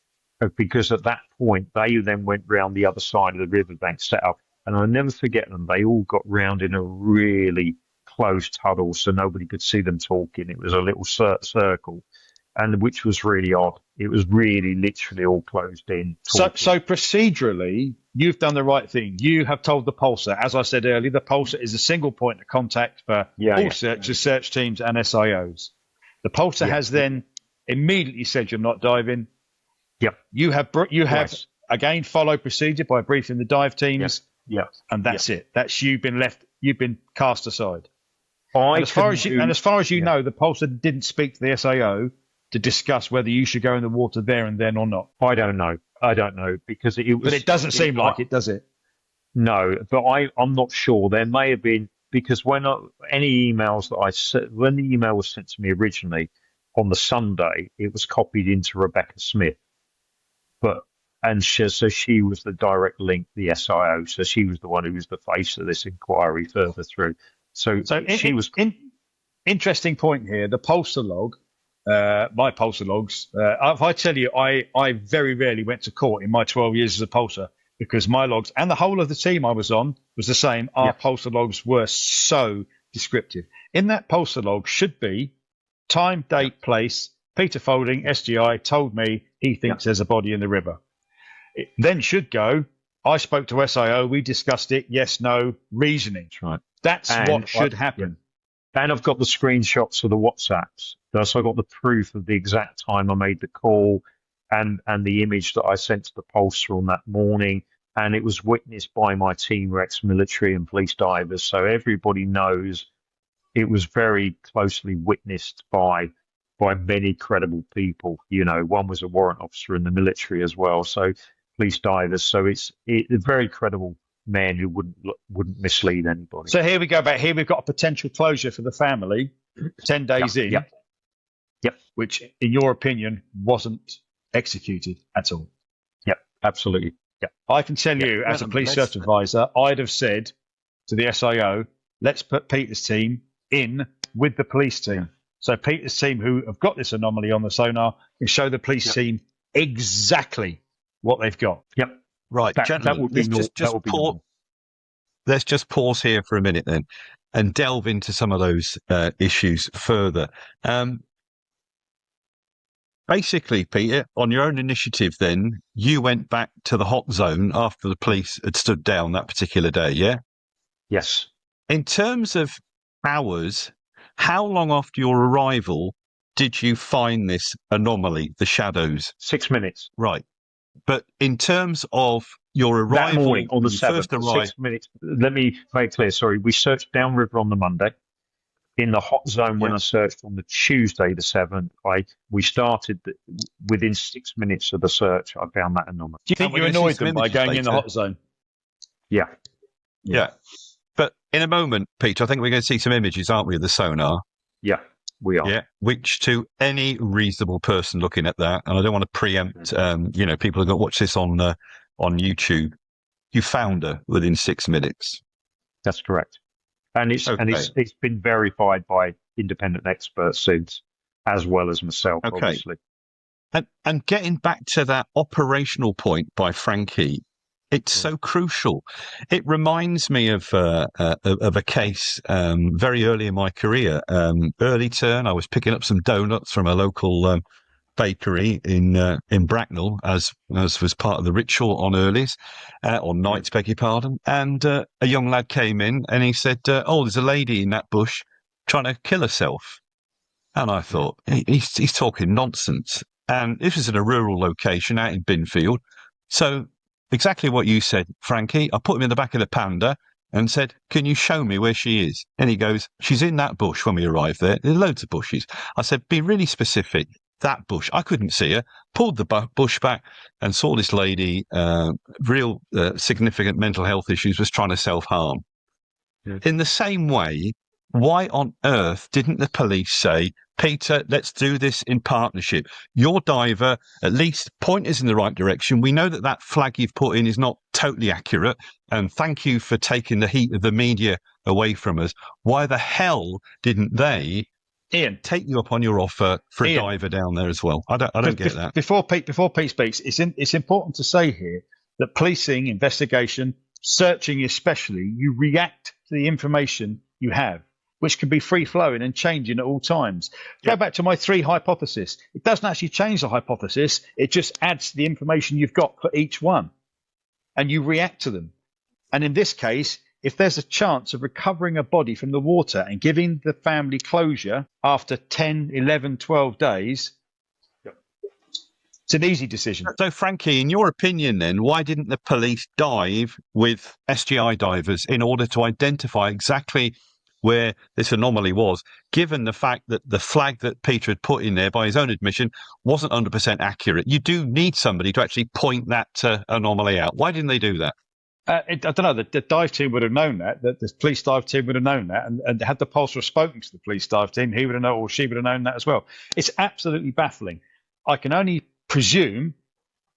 because at that point they then went round the other side of the riverbank set up. And I'll never forget them. They all got round in a really closed huddle so nobody could see them talking. It was a little circle, and which was really odd. It was really literally all closed in. So procedurally, you've done the right thing. You have told the Pulsar, as I said earlier, the Pulsar is a single point of contact for all searchers, search teams, and SIOs. The Pulsar has then immediately said you're not diving. Yep. You have again followed procedure by briefing the dive teams. Yep. And that's it. That's you've been cast aside. As far as you know, the Pulsar didn't speak to the SIO to discuss whether you should go in the water there and then or not. I don't know because it was. But it doesn't seem like it, does it? No, but I'm not sure. There may have been, because when any emails that when the email was sent to me originally on the Sunday, it was copied into Rebecca Smith, so she was the direct link, the SIO. So she was the one who was the face of this inquiry further through. So she was. Interesting point here. The Pulsar log, my Pulsar logs. If I tell you, I very rarely went to court in my 12 years as a Pulsar because my logs and the whole of the team I was on was the same. Our Pulsar logs were so descriptive. In that Pulsar log should be time, date, place. Peter Faulding, SGI, told me he thinks there's a body in the river. It then should go, I spoke to SIO, we discussed it, yes, no, reasoning. That's right. That's what should happen. And I've got the screenshots of the WhatsApps. So I got the proof of the exact time I made the call and the image that I sent to the Pulsar on that morning. And it was witnessed by my team, ex-military and police divers. So everybody knows it was very closely witnessed by many credible people. You know, one was a warrant officer in the military as well. So police divers. So it's a very credible man who wouldn't mislead anybody. So here we go back. Here we've got a potential closure for the family 10 days in. Yep. Which, in your opinion, wasn't executed at all. Yep, absolutely. Yep. I can tell you, as a police search advisor, I'd have said to the SIO, let's put Peter's team in with the police team. Yeah. So Peter's team, who have got this anomaly on the sonar, can show the police team exactly what they've got. Yep. Right, gentlemen, let's just pause here for a minute then and delve into some of those issues further. Basically, Peter, on your own initiative then, you went back to the hot zone after the police had stood down that particular day, yeah? Yes. In terms of hours, how long after your arrival did you find this anomaly, the shadows? 6 minutes. Right. But in terms of your arrival that morning on the 7th, first arrived, 6 minutes. Let me make clear. Sorry, we searched downriver on the Monday. In the hot zone, when I searched on the Tuesday, the 7th, we started within 6 minutes of the search. I found that anomaly. Do you think you annoyed them by going in the hot zone? Yeah. But in a moment, Peter, I think we're going to see some images, aren't we, of the sonar? Yeah. We are. Yeah, which to any reasonable person looking at that, and I don't want to preempt, people are going to watch this on YouTube. You found her within 6 minutes. That's correct, and it's been verified by independent experts since, as well as myself, obviously. And getting back to that operational point by Frankie, It's so crucial. It reminds me of a case very early in my career. Early turn, I was picking up some donuts from a local bakery in Bracknell, as was part of the ritual on earlies, on nights, beg your pardon. And a young lad came in and he said, "Oh, there's a lady in that bush trying to kill herself." And I thought, he's talking nonsense. And this was in a rural location out in Binfield. So exactly what you said, Frankie. I put him in the back of the Panda and said, "Can you show me where she is?" And he goes, "She's in that bush." When we arrived there, there's loads of bushes. I said, "Be really specific. That bush." I couldn't see her. Pulled the bush back and saw this lady, real significant mental health issues, was trying to self-harm. Yeah. In the same way, why on earth didn't the police say, "Peter, let's do this in partnership. Your diver, at least point us in the right direction. We know that flag you've put in is not totally accurate. And thank you for taking the heat of the media away from us." Why the hell didn't they, Ian, take you up on your offer for a diver down there as well? I don't get that. Before Pete speaks, it's important to say here that policing, investigation, searching especially, you react to the information you have, which can be free-flowing and changing at all times. Go back to my 3 hypotheses. It doesn't actually change the hypothesis. It just adds to the information you've got for each one. And you react to them. And in this case, if there's a chance of recovering a body from the water and giving the family closure after 10, 11, 12 days, it's an easy decision. So, Frankie, in your opinion then, why didn't the police dive with SGI divers in order to identify exactly where this anomaly was, given the fact that the flag that Peter had put in there, by his own admission, wasn't 100% accurate? You do need somebody to actually point that anomaly out. Why didn't they do that? I don't know. The dive team would have known that. The police dive team would have known that. And had the pulsar spoken to the police dive team, he would have known, or she would have known that as well. It's absolutely baffling. I can only presume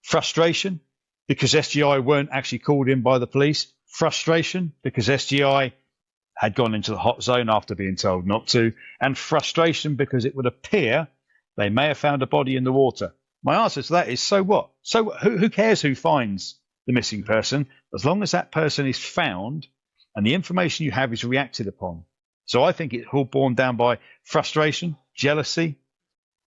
frustration because SGI weren't actually called in by the police. Frustration because SGI had gone into the hot zone after being told not to, and frustration because it would appear they may have found a body in the water. My answer to that is, so what? So who cares who finds the missing person, as long as that person is found and the information you have is reacted upon. So I think it's all borne down by frustration, jealousy,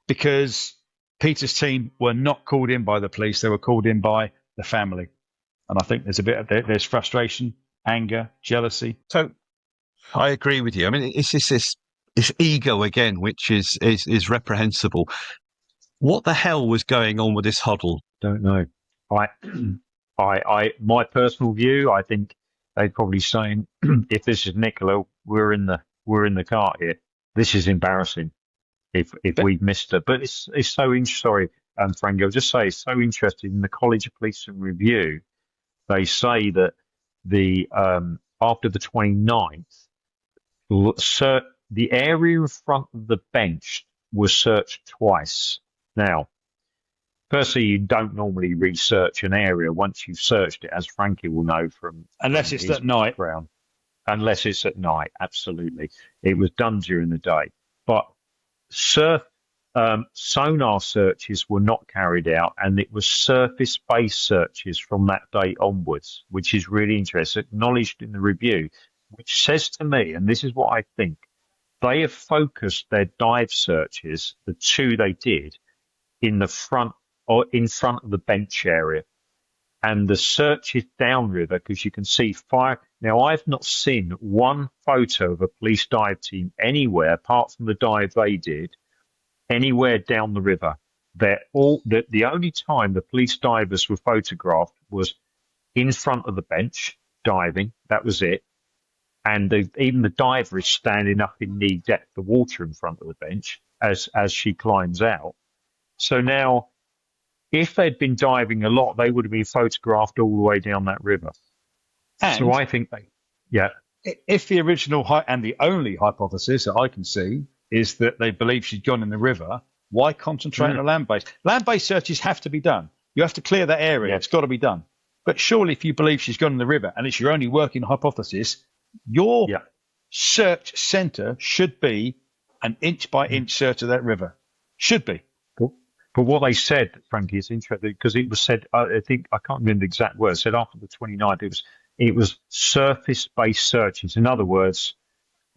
because Peter's team were not called in by the police, they were called in by the family. And I think there's frustration, anger, jealousy. So I agree with you. I mean, it's this ego again, which is reprehensible. What the hell was going on with this huddle? Don't know. My personal view, I think they're probably saying, if this is Nicola, we're in the cart here. This is embarrassing. If we missed it, but it's so interesting. Sorry, Frank, I'll just say it's so interesting. In the College of Police and Review, they say that the after the 29th, the area in front of the bench was searched twice. Now, firstly, you don't normally research an area once you've searched it, as Frankie will know from unless it's at night. Unless it's at night, absolutely. It was done during the day, but sonar searches were not carried out, and it was surface-based searches from that date onwards, which is really interesting, acknowledged in the review, which says to me, and this is what I think, they have focused their dive searches, the 2 they did, in front of the bench area. And the search is downriver because you can see fire. Now, I've not seen one photo of a police dive team anywhere, apart from the dive they did, anywhere down the river. The only time the police divers were photographed was in front of the bench, diving. That was it. And even the diver is standing up in knee depth of water in front of the bench as she climbs out. So now, if they'd been diving a lot, they would have been photographed all the way down that river. And so I think if the original and the only hypothesis that I can see is that they believe she'd gone in the river, why concentrate on a land-based? Land-based searches have to be done. You have to clear that area. Yeah. It's got to be done. But surely if you believe she's gone in the river and it's your only working hypothesis, your search centre should be an inch-by-inch search of that river. Should be. Cool. But what they said, Frankie, is interesting because it was said. I think I can't remember the exact words. Said after the 29th, it was surface-based searches. In other words,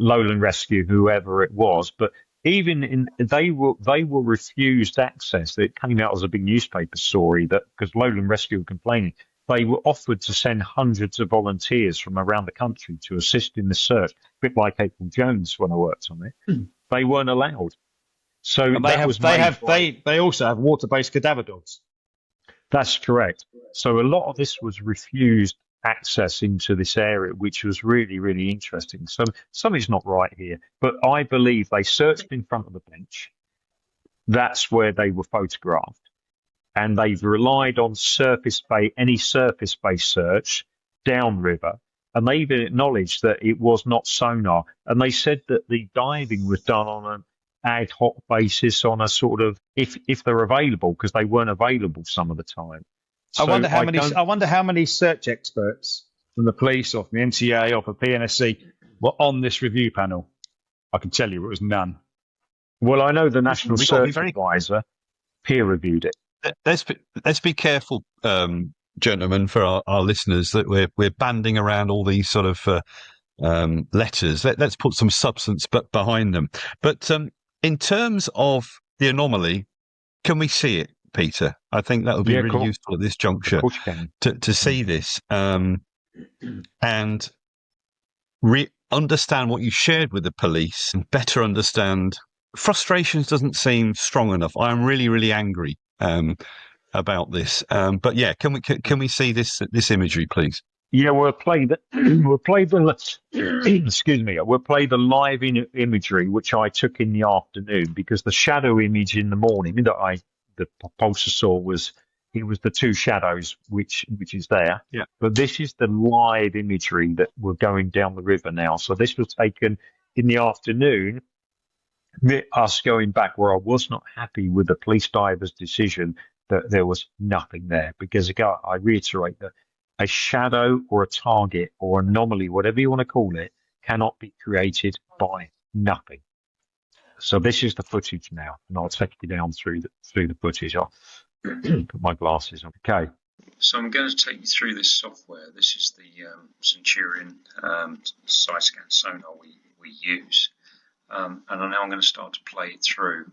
Lowland Rescue, whoever it was, but even they were refused access. It came out as a big newspaper story that because Lowland Rescue were complaining, they were offered to send hundreds of volunteers from around the country to assist in the search, a bit like April Jones when I worked on it. They weren't allowed. So And they also have water-based cadaver dogs. That's correct. So a lot of this was refused access into this area, which was really, really interesting. So something's not right here. But I believe they searched in front of the bench. That's where they were photographed. And they've relied on any surface-based search downriver. And they even acknowledged that it was not sonar. And they said that the diving was done on an ad hoc basis on a sort of if they're available, because they weren't available some of the time. I wonder how many search experts from the police or from the NTA or from PNSC were on this review panel. I can tell you it was none. Well, I know the National Search Advisor peer reviewed it. Let's be careful, gentlemen, for our listeners, that we're banding around all these sort of letters. Let's put some substance behind them. But in terms of the anomaly, can we see it, Peter? I think that would be really useful at this juncture to see this and understand what you shared with the police and better understand. Frustrations doesn't seem strong enough. I am really, really angry about this. But yeah, can we see this imagery, please? Yeah, we'll play the excuse me. We'll play the live imagery which I took in the afternoon, because the shadow image in the morning that the pulsar saw was the two shadows which is there. Yeah. But this is the live imagery that we're going down the river now. So this was taken in the afternoon. Us going back where I was not happy with the police diver's decision that there was nothing there, because again, I reiterate that a shadow or a target or anomaly, whatever you want to call it, cannot be created by nothing. So this is the footage now, and I'll take you down through the footage. I'll put my glasses on. Okay. So I'm going to take you through this software. This is the Centurion side scan sonar we use. And now I'm going to start to play it through.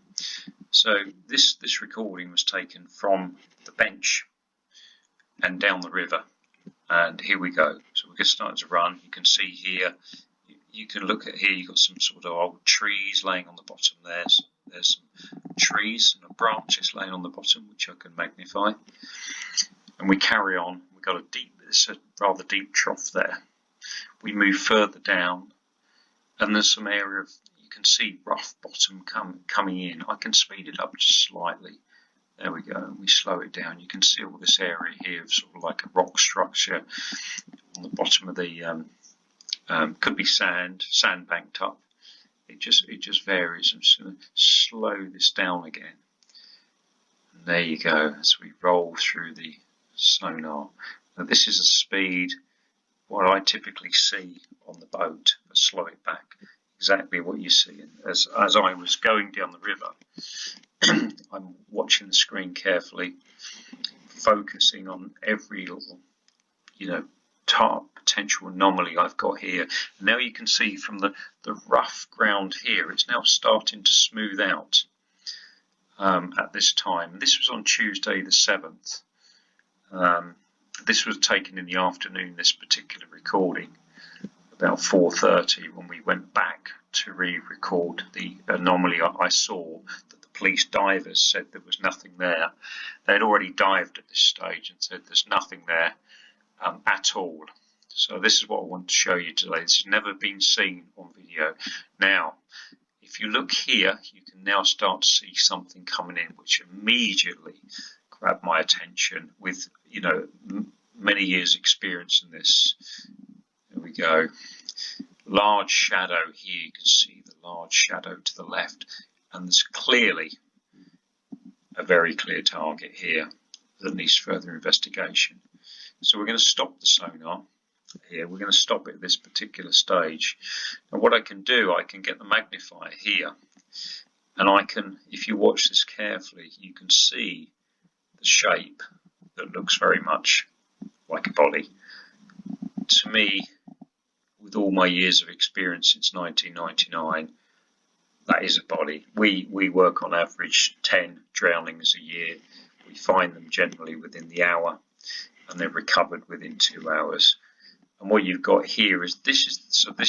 So this recording was taken from the bench and down the river. And here we go. So we're going to start to run. You can see here, you can look at here, you've got some sort of old trees laying on the bottom there. So there's some trees and branches laying on the bottom, which I can magnify. And we carry on. We've got it's a rather deep trough there. We move further down, and there's some area of, you can see rough bottom coming in. I can speed it up just slightly. There we go. We slow it down. You can see all this area here of sort of like a rock structure on the bottom of the could be sand banked up. It just varies. I'm just going to slow this down again. And there you go. As we roll through the sonar. Now this is a speed what I typically see on the boat. But slow it back. Exactly what you see. As I was going down the river, I'm watching the screen carefully, focusing on every little, potential anomaly I've got here. And now you can see from the rough ground here, it's now starting to smooth out at this time. This was on Tuesday the 7th. This was taken in the afternoon, this particular recording, about 4:30, when we went back to re-record the anomaly I saw that the police divers said there was nothing there. They had already dived at this stage and said there's nothing there at all. So this is what I want to show you today. This has never been seen on video. Now, if you look here, you can now start to see something coming in, which immediately grabbed my attention with, many years experience in this. There we go. Large shadow here. You can see the large shadow to the left. And there's clearly a very clear target here that needs further investigation. So we're going to stop the sonar here. We're going to stop it at this particular stage. And what I can do, I can get the magnifier here. And I can, if you watch this carefully, you can see the shape that looks very much like a body. To me, with all my years of experience since 1999, that is a body. We work on average 10 drownings a year. We find them generally within the hour, and they're recovered within 2 hours. And what you've got here is this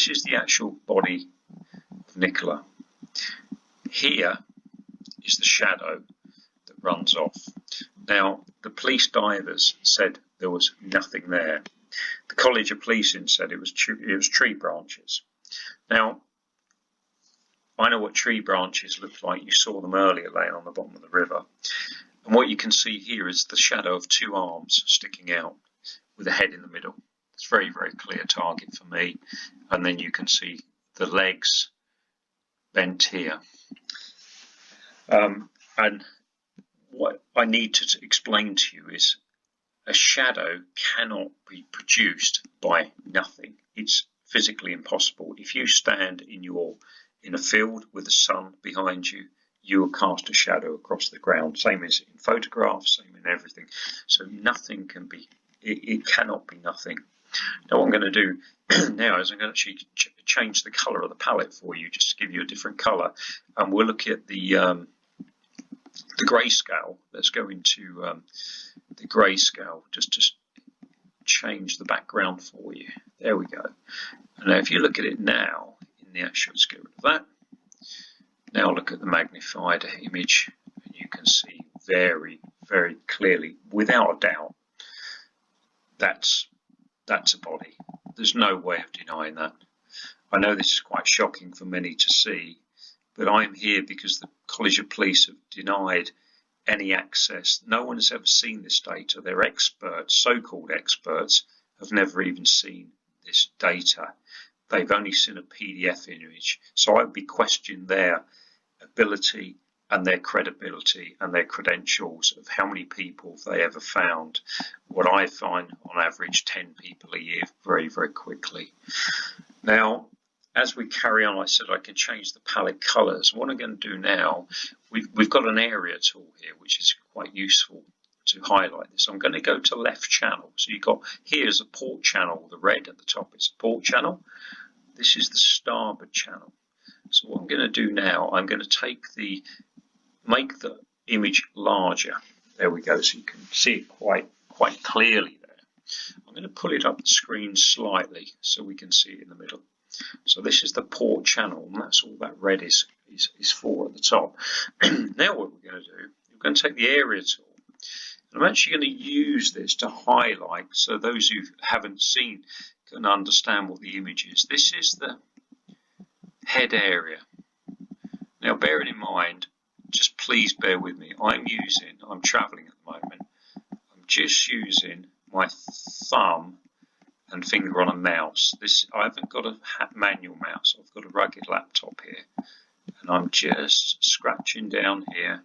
is the actual body of Nicola. Here is the shadow that runs off. Now, the police divers said there was nothing there. The College of Policing said it was tree branches. Now, I know what tree branches look like. You saw them earlier laying on the bottom of the river. And what you can see here is the shadow of 2 arms sticking out with a head in the middle. It's a very, very clear target for me. And then you can see the legs bent here. And what I need to explain to you is a shadow cannot be produced by nothing. It's physically impossible. If you stand in a field with the sun behind you, you will cast a shadow across the ground. Same as in photographs, same in everything. So nothing can be, it cannot be nothing. Now what I'm going to do now is I'm going to actually change the colour of the palette for you, just to give you a different colour. And we'll look at the grayscale. Let's go into the grayscale just to change the background for you. There we go. And now if you look at it now, in the actual, let's get rid of that. Now look at the magnified image, and you can see very, very clearly, without a doubt, that's a body. There's no way of denying that. I know this is quite shocking for many to see, but I'm here because the College of Police have denied any access. No one has ever seen this data. Their experts, so-called experts, have never even seen this data. They've only seen a PDF image. So I would be questioning their ability and their credibility and their credentials of how many people have they ever found. What I find on average 10 people a year very, very quickly. Now, as we carry on, I said I can change the palette colours. What I'm going to do now, we've got an area tool here, which is quite useful to highlight this. I'm going to go to left channel. So you've got, here's a port channel, the red at the top is a port channel. This is the starboard channel. So what I'm going to do now, I'm going to make the image larger. There we go, so you can see it quite clearly there. I'm going to pull it up the screen slightly so we can see it in the middle. So this is the port channel, and that's all that red is for at the top. Now what we're going to do, we're going to take the area tool. And I'm actually going to use this to highlight, so those who haven't seen can understand what the image is. This is the head area. Now bearing in mind, just please bear with me, I'm travelling at the moment, I'm just using my thumb and finger on a mouse. I haven't got a manual mouse, I've got a rugged laptop here, and I'm just scratching down here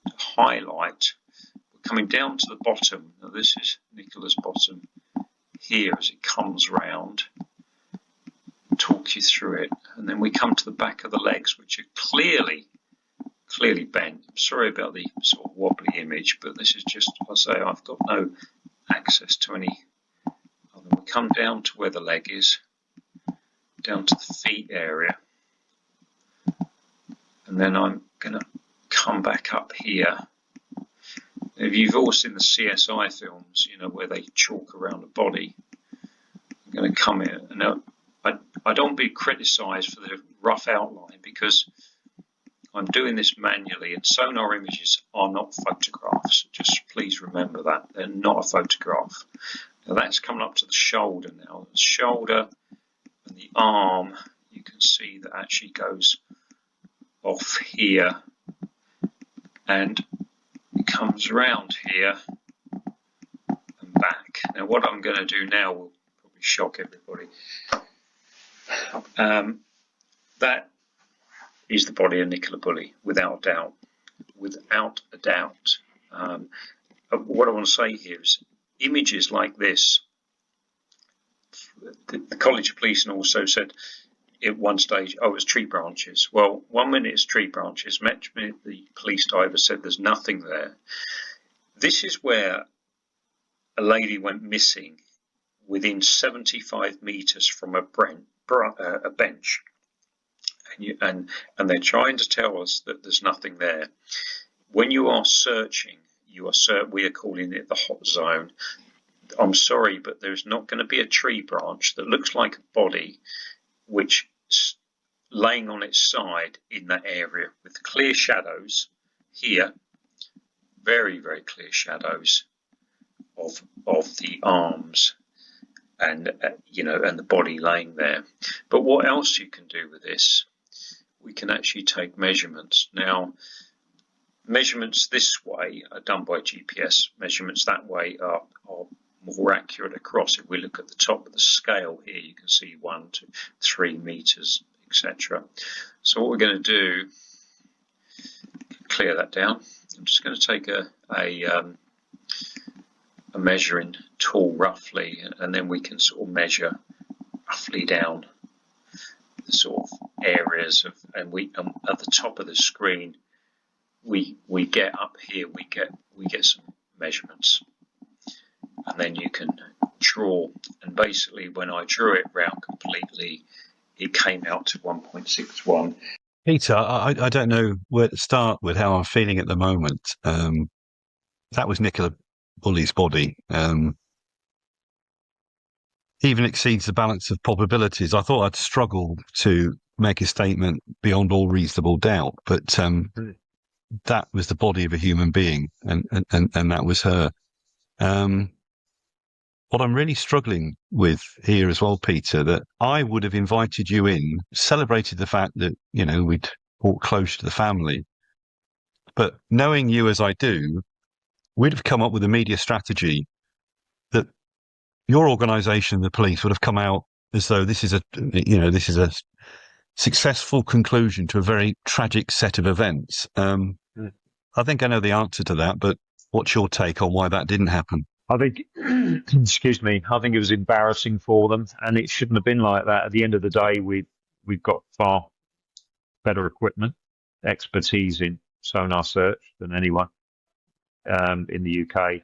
to highlight. We're coming down to the bottom. Now this is Nicola's bottom here as it comes round. Talk you through it, and then we come to the back of the legs, which are clearly bent. I'm sorry about the sort of wobbly image, but this is just, I say, I've got no access to any. And then we come down to where the leg is, down to the feet area, and then I'm going to come back up here. If you've all seen the CSI films, you know, where they chalk around the body, I'm going to come in. And now, I don't be criticised for the rough outline because I'm doing this manually, and sonar images are not photographs. Just please remember that. They're not a photograph. Now that's coming up to the shoulder now. The shoulder and the arm, you can see that actually goes off here and it comes around here and back. Now what I'm going to do now will probably shock everybody. That is the body of Nicola Bulley, without a doubt. Without a doubt. What I want to say here is images like this, the College of Policing also said at one stage, oh, it was tree branches. Well, 1 minute it's tree branches, next minute the police diver said there's nothing there. This is where a lady went missing within 75 metres from a bench. And they're trying to tell us that there's nothing there. When you are searching, we are calling it the hot zone. I'm sorry, but there's not going to be a tree branch that looks like a body which is laying on its side in that area with clear shadows here, very, very clear shadows of the arms and and the body laying there. But what else you can do with this? We can actually take measurements. Now, measurements this way are done by GPS. Measurements that way are more accurate across. If we look at the top of the scale here, you can see 1 to 3 meters, etc. So what we're going to do, clear that down. I'm just going to take a measuring tool roughly, and then we can sort of measure roughly down the sort of areas of, and we at the top of the screen we get up here, we get some measurements, and then you can draw, and basically when I drew it round completely, it came out to 1.61. Peter, I don't know where to start with how I'm feeling at the moment. That was Nicola Bulley's body. Even exceeds the balance of probabilities. I thought I'd struggle to make a statement beyond all reasonable doubt, but that was the body of a human being, and that was her. What I'm really struggling with here as well, Peter, that I would have invited you in, celebrated the fact that, we'd walked close to the family. But knowing you as I do, we'd have come up with a media strategy that your organisation, the police, would have come out as though this is a successful conclusion to a very tragic set of events. I think I know the answer to that, but what's your take on why that didn't happen? I think, excuse me, I think it was embarrassing for them, and it shouldn't have been like that. At the end of the day, we've got far better equipment, expertise in sonar search than anyone in the UK.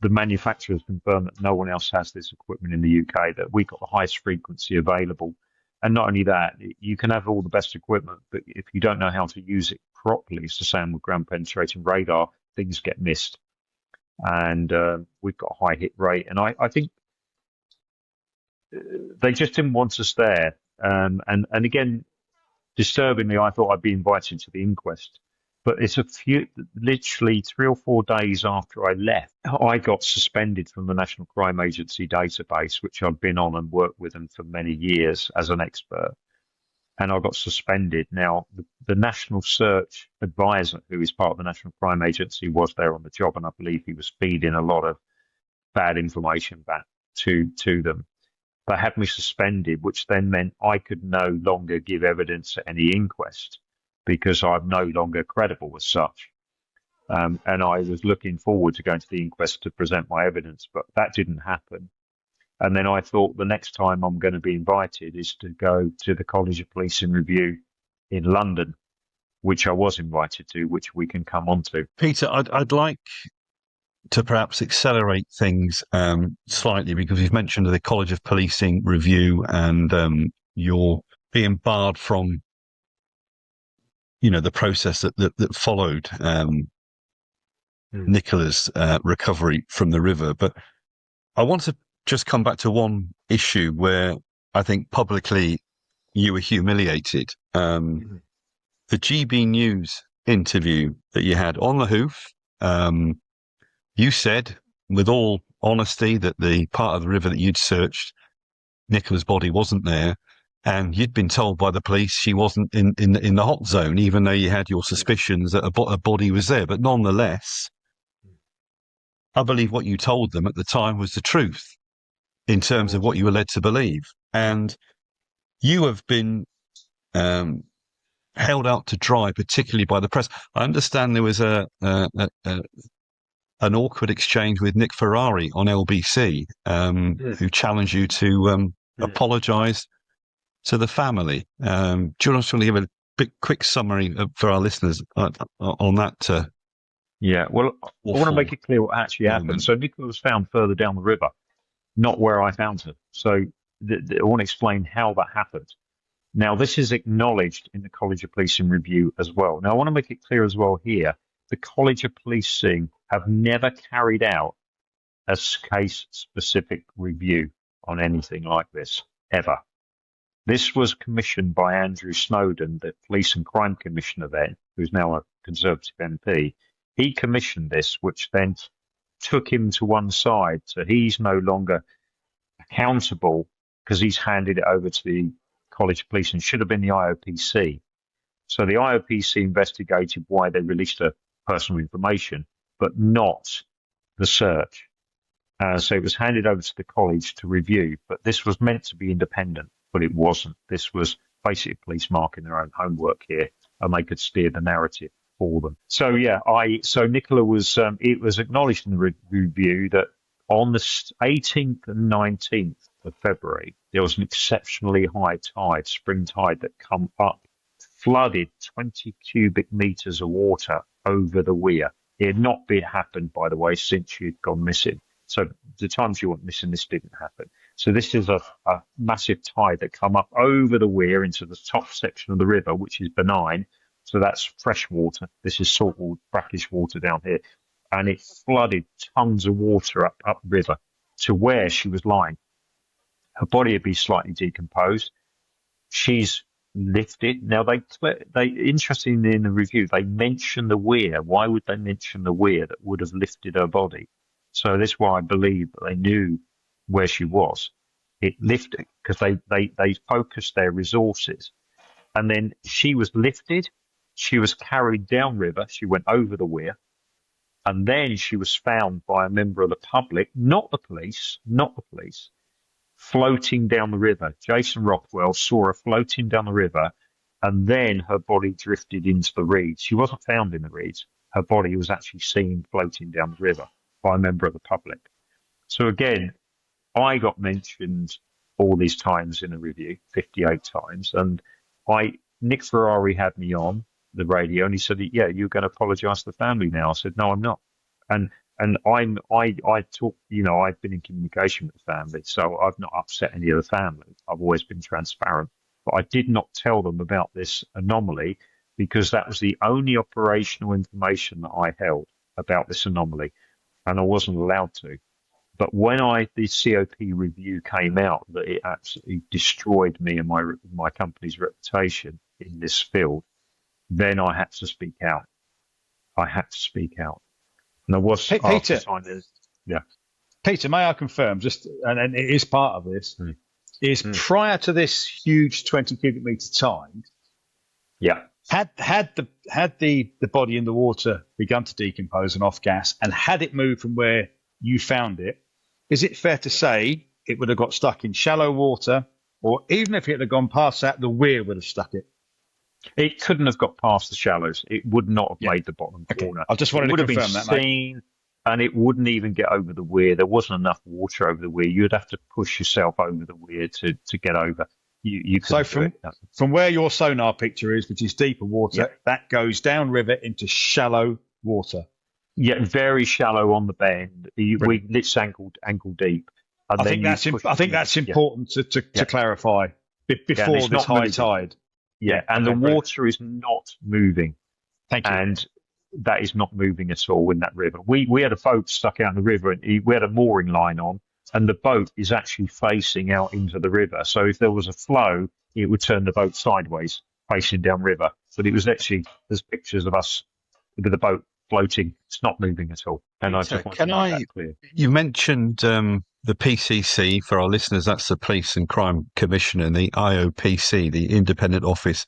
The manufacturers confirm that no one else has this equipment in the UK, that we've got the highest frequency available. And not only that, you can have all the best equipment, but if you don't know how to use it properly, it's the same with ground penetrating radar, things get missed. And we've got a high hit rate. And I think they just didn't want us there. And again, disturbingly, I thought I'd be invited to the inquest. But it's literally 3 or 4 days after I left, I got suspended from the National Crime Agency database, which I've been on and worked with them for many years as an expert. And I got suspended. Now, the National Search Advisor, who is part of the National Crime Agency, was there on the job, and I believe he was feeding a lot of bad information back to them. They had me suspended, which then meant I could no longer give evidence at any inquest, because I'm no longer credible as such. And I was looking forward to going to the inquest to present my evidence, but that didn't happen. And then I thought the next time I'm going to be invited is to go to the College of Police and Review in London, which I was invited to, which we can come on to. Peter, I'd like to perhaps accelerate things slightly, because you've mentioned the College of Policing Review, and you're being barred from the process that followed Nicola's recovery from the river. But I want to just come back to one issue where I think publicly you were humiliated. The GB News interview that you had on the hoof, you said, with all honesty, that the part of the river that you'd searched, Nicola's body wasn't there. And you'd been told by the police she wasn't in the hot zone, even though you had your suspicions that a body was there. But nonetheless, I believe what you told them at the time was the truth in terms of what you were led to believe. And you have been held out to dry, particularly by the press. I understand there was a an awkward exchange with Nick Ferrari on LBC, who challenged you to apologise to the family. Do you want to give a quick summary for our listeners on that? Yeah, well, I want to make it clear what actually happened. So Nicola was found further down the river, not where I found her. So I want to explain how that happened. Now, this is acknowledged in the College of Policing review as well. Now, I want to make it clear as well here, the College of Policing have never carried out a case-specific review on anything like this, ever. This was commissioned by Andrew Snowden, the Police and Crime Commissioner then, who's now a Conservative MP. He commissioned this, which then took him to one side. So he's no longer accountable because he's handed it over to the College of Policing. Should have been the IOPC. So the IOPC investigated why they released her personal information, but not the search. So it was handed over to the college to review, but this was meant to be independent, but it wasn't. This was basically police marking their own homework here, and they could steer the narrative for them. So yeah, so Nicola was, it was acknowledged in the review that on the 18th and 19th of February, there was an exceptionally high tide, spring tide, that come up, flooded 20 cubic meters of water over the weir. It had not been happened, by the way, since she'd gone missing. So the times you went missing, this didn't happen. So this is a massive tide that come up over the weir into the top section of the river, which is benign. So that's fresh water. This is salt water, brackish water down here. And it flooded tons of water up river to where she was lying. Her body had been slightly decomposed. She's lifted. Now, they interestingly in the review, they mention the weir. Why would they mention the weir that would have lifted her body? So that's why I believe that they knew where she was. It lifted because they focused their resources. And then she was lifted. She was carried downriver. She went over the weir. And then she was found by a member of the public, not the police, floating down the river. Jason Rothwell saw her floating down the river, and then her body drifted into the reeds. She wasn't found in the reeds. Her body was actually seen floating down the river by a member of the public. So again, I got mentioned all these times in a review, 58 times, and Nick Ferrari had me on the radio, and he said, "Yeah, you're going to apologise to the family now." I said, "No, I'm not." And I talk, I've been in communication with the family, so I've not upset any of the family. I've always been transparent, but I did not tell them about this anomaly because that was the only operational information that I held about this anomaly, and I wasn't allowed to. But when the COP review came out, that it absolutely destroyed me and my company's reputation in this field, then I had to speak out. And I was Peter. Yeah. Peter, may I confirm, and it is part of this, is prior to this huge 20 cubic meter tide, yeah, had the body in the water begun to decompose and off gas, and had it moved from where you found it, is it fair to say it would have got stuck in shallow water, or even if it had gone past that, the weir would have stuck it? It couldn't have got past the shallows. It would not have made the bottom corner. I just wanted to confirm that. It would have been seen, and it wouldn't even get over the weir. There wasn't enough water over the weir. You'd have to push yourself over the weir to get over. You so from where your sonar picture is, which is deeper water, that goes downriver into shallow water. Yeah, very shallow on the bend. It's ankle deep. And I think that's important to clarify before this high tide. Yeah, and the water is not moving. Thank you. And that is not moving at all in that river. We had a boat stuck out in the river, and we had a mooring line on, and the boat is actually facing out into the river. So if there was a flow, it would turn the boat sideways, facing downriver. But it was actually, there's pictures of us with the boat floating. It's not moving at all. And I just want to make that clear. You mentioned the PCC, for our listeners, that's the Police and Crime Commission, and the IOPC, the Independent Office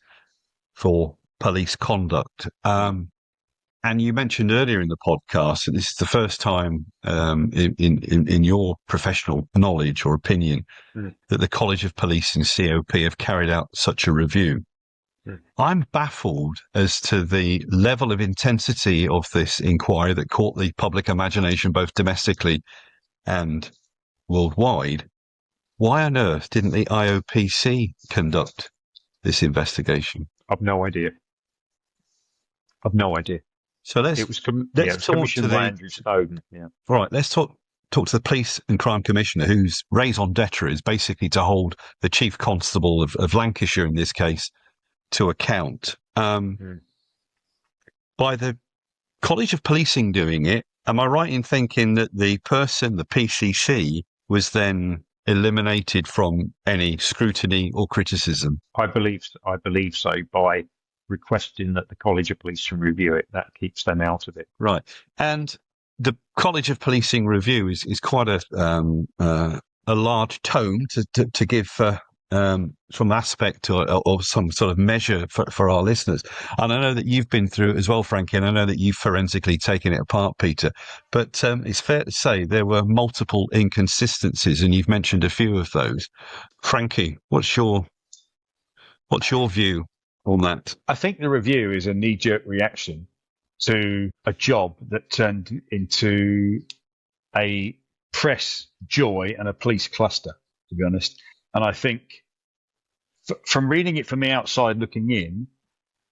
for Police Conduct. And you mentioned earlier in the podcast, and this is the first time in your professional knowledge or opinion that the College of Police and COP have carried out such a review. I'm baffled as to the level of intensity of this inquiry that caught the public imagination both domestically and worldwide. Why on earth didn't the IOPC conduct this investigation? I've no idea. I've no idea. So let's It was talk to commissioned by the Andrew Snowden. Yeah. right. Let's talk to the police and crime commissioner, whose raison d'etre is basically to hold the chief constable of Lancashire in this case to account. By the College of Policing doing it, am I right in thinking that the person, the PCC, was then eliminated from any scrutiny or criticism? I believe so. By requesting that the College of Policing review it, that keeps them out of it. Right. And the College of Policing review is quite a large tome to give from aspect or some sort of measure for our listeners. And I know that you've been through it as well, Frankie, and I know that you've forensically taken it apart, Peter. But it's fair to say there were multiple inconsistencies, and you've mentioned a few of those. Frankie, what's your view on that? I think the review is a knee-jerk reaction to a job that turned into a press joy and a police cluster, to be honest. And I think from reading it from the outside looking in,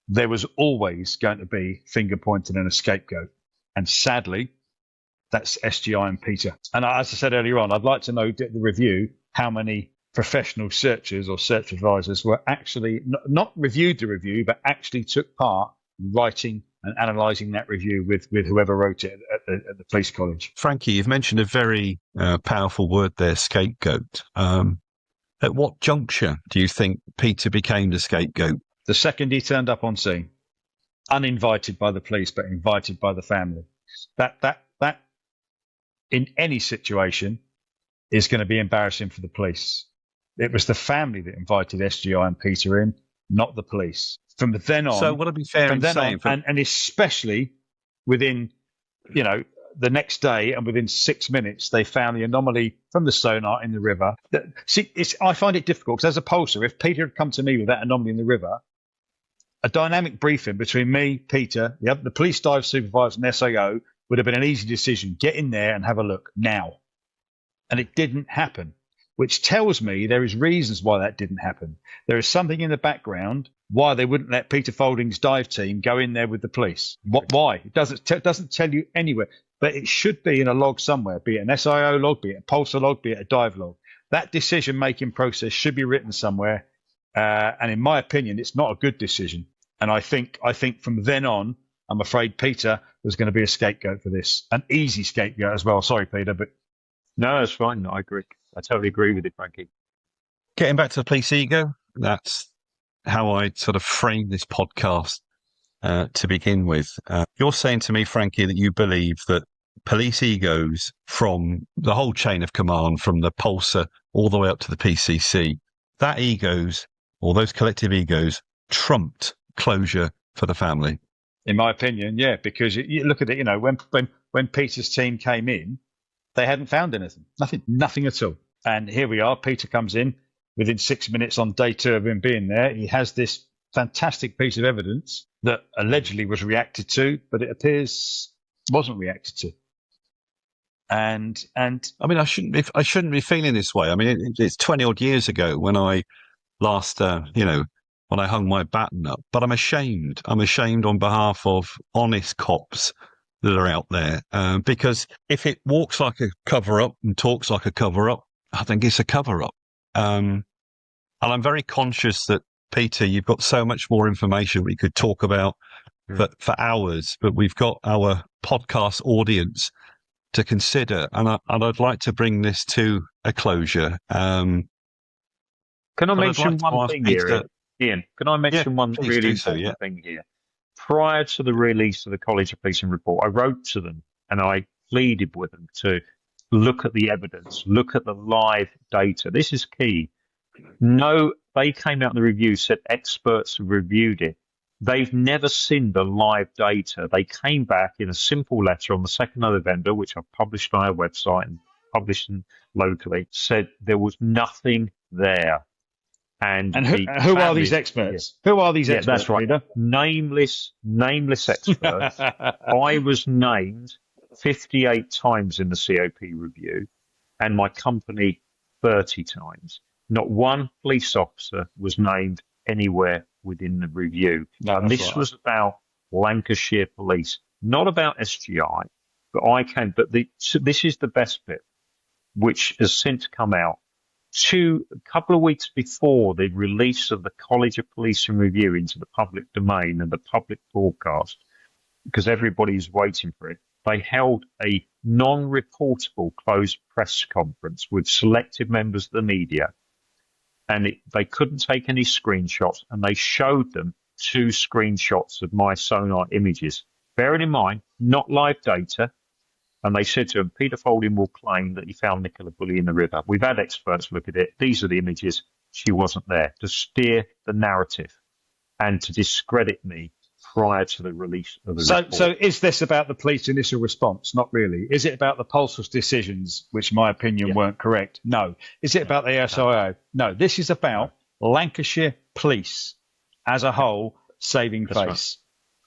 there was always going to be finger pointing and a scapegoat. And sadly, that's SGI and Peter. And as I said earlier on, I'd like to know the review how many professional searchers or search advisors were actually not reviewed the review, but actually took part in writing and analysing that review with whoever wrote it at the police college. Frankie, you've mentioned a very powerful word there, scapegoat. At what juncture do you think Peter became the scapegoat? The second he turned up on scene, uninvited by the police, but invited by the family. That in any situation is going to be embarrassing for the police. It was the family that invited SGI and Peter in, not the police. From then on, so would it be fair in saying, and especially within, the next day and within 6 minutes, they found the anomaly from the sonar in the river. I find it difficult because as a pollster, if Peter had come to me with that anomaly in the river, a dynamic briefing between me, Peter, the police dive supervisor and SAO would have been an easy decision. Get in there and have a look now. And it didn't happen, which tells me there is reasons why that didn't happen. There is something in the background why they wouldn't let Peter Faulding's dive team go in there with the police. Why? It doesn't tell you anywhere. But it should be in a log somewhere, be it an SIO log, be it a pulsar log, be it a dive log. That decision-making process should be written somewhere. And in my opinion, it's not a good decision. And I think from then on, I'm afraid Peter was going to be a scapegoat for this. An easy scapegoat as well. Sorry, Peter, but... No, that's fine. I agree. I totally agree with you, Frankie. Getting back to the police ego, that's how I sort of frame this podcast to begin with. You're saying to me, Frankie, that you believe that police egos from the whole chain of command, from the pulsar all the way up to the PCC, that egos, or those collective egos, trumped closure for the family. In my opinion, yeah, because you look at it, when Peter's team came in, they hadn't found anything, nothing at all. And here we are, Peter comes in within 6 minutes on day 2 of him being there. He has this fantastic piece of evidence that allegedly was reacted to, but it appears wasn't reacted to. And I mean, I shouldn't be feeling this way. I mean, it's 20 odd years ago when I last, when I hung my baton up, but I'm ashamed. I'm ashamed on behalf of honest cops that are out there, because if it walks like a cover-up and talks like a cover-up, I think it's a cover-up. And I'm very conscious that, Peter, you've got so much more information we could talk about for hours, but we've got our podcast audience to consider, and I'd like to bring this to a closure. Can I mention one thing here, Ian? Can I mention one really important thing here? Prior to the release of the College of Policing report, I wrote to them and I pleaded with them to look at the evidence, look at the live data. This is key. No, they came out in the review, said experts have reviewed it. They've never seen the live data. They came back in a simple letter on the 2nd of November, which I've published on our website and published locally, said there was nothing there. And who are these experts? Who are these experts? That's right. Peter? Nameless experts. I was named 58 times in the COP review, and my company 30 times. Not one police officer was named anywhere within the review. No, and this was about Lancashire Police, not about SGI. But this is the best bit, which has since come out. A couple of weeks before the release of the College of Police and Review into the public domain and the public broadcast, because everybody's waiting for it, they held a non-reportable closed press conference with selected members of the media, and they couldn't take any screenshots, and they showed them 2 screenshots of my sonar images. Bearing in mind, not live data. And they said to him, Peter Faulding will claim that he found Nicola Bulley in the river. We've had experts look at it. These are the images. She wasn't there, to steer the narrative and to discredit me prior to the release of the report. So is this about the police initial response? Not really. Is it about the Pulse's decisions, which in my opinion weren't correct? No. Is it about the SIO? No. This is about Lancashire Police as a whole saving face.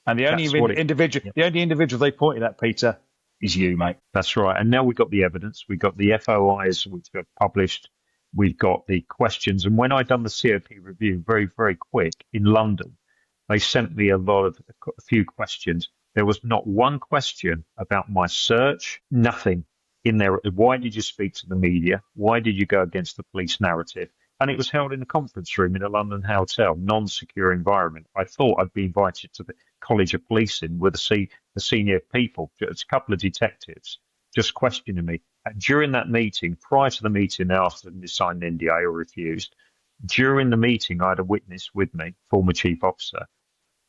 Right. And the only individual they pointed at, Peter, is you, mate. That's right. And now we've got the evidence. We've got the FOIs which are published. We've got the questions. And when I done the COP review very, very quick in London, they sent me a few questions. There was not one question about my search, nothing in there. Why did you speak to the media? Why did you go against the police narrative? And it was held in a conference room in a London hotel, non-secure environment. I thought I'd be invited to the College of Policing with the senior people, just a couple of detectives, just questioning me. And during that meeting, prior to the meeting, they asked them to sign an NDA or refused. During the meeting, I had a witness with me, former chief officer,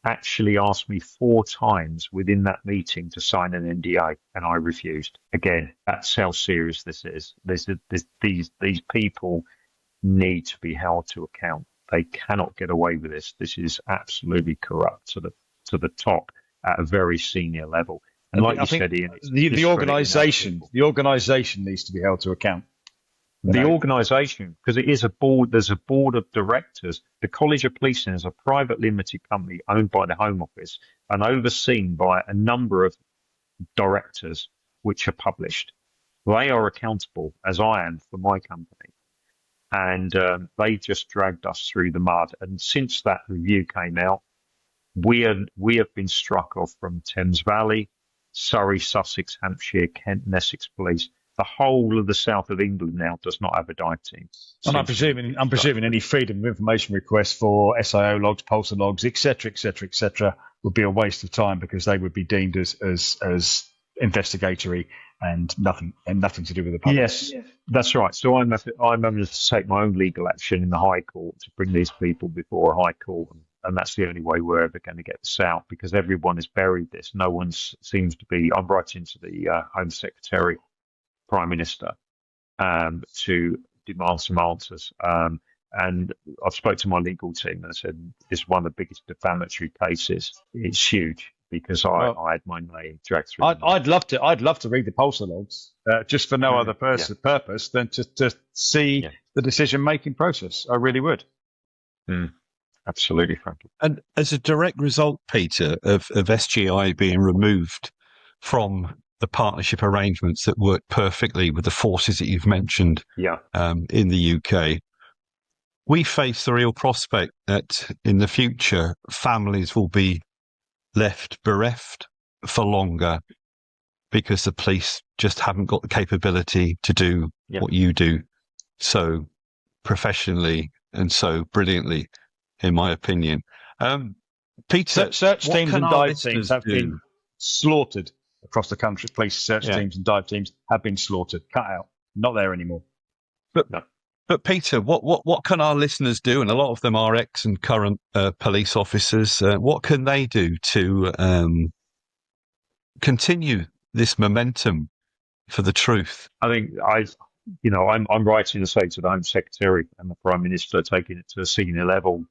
actually asked me 4 times within that meeting to sign an NDA, and I refused. Again, that's how serious this is. These people need to be held to account. They cannot get away with this. This is absolutely corrupt to the top at a very senior level. And like you said, Ian, the organisation needs to be held to account. The organisation, because it is a board. There's a board of directors. The College of Policing is a private limited company owned by the Home Office and overseen by a number of directors, which are published. They are accountable, as I am, for my company. And they just dragged us through the mud. And since that review came out, we have been struck off from Thames Valley, Surrey, Sussex, Hampshire, Kent, and Essex Police. The whole of the south of England now does not have a dive team. And I'm presuming any freedom of information requests for SIO logs, pulsar logs, etc., would be a waste of time because they would be deemed as investigatory and nothing to do with the public. Yes, that's right. So I'm going to take my own legal action in the High Court to bring these people before a High Court, and that's the only way we're ever going to get this out because everyone has buried this. No one seems to be. I'm writing to the Home Secretary, Prime Minister, to demand some answers. And I've spoke to my legal team and I said it's one of the biggest defamatory cases. It's huge. Because I had my name dragged through. I'd love to read the pulsar logs, just for no other purpose than to see the decision-making process. I really would. Absolutely, Frankie. And as a direct result, Peter, of SGI being removed from the partnership arrangements that work perfectly with the forces that you've mentioned in the UK, we face the real prospect that in the future, families will be left bereft for longer because the police just haven't got the capability to do what you do so professionally and so brilliantly, in my opinion. Peter, search teams and dive teams have been slaughtered across the country. Police search teams and dive teams have been slaughtered, cut out, not there anymore. But Peter, what can our listeners do? And a lot of them are ex and current police officers. What can they do to continue this momentum for the truth? I think I'm writing to say to the Home Secretary and the Prime Minister, taking it to a senior level.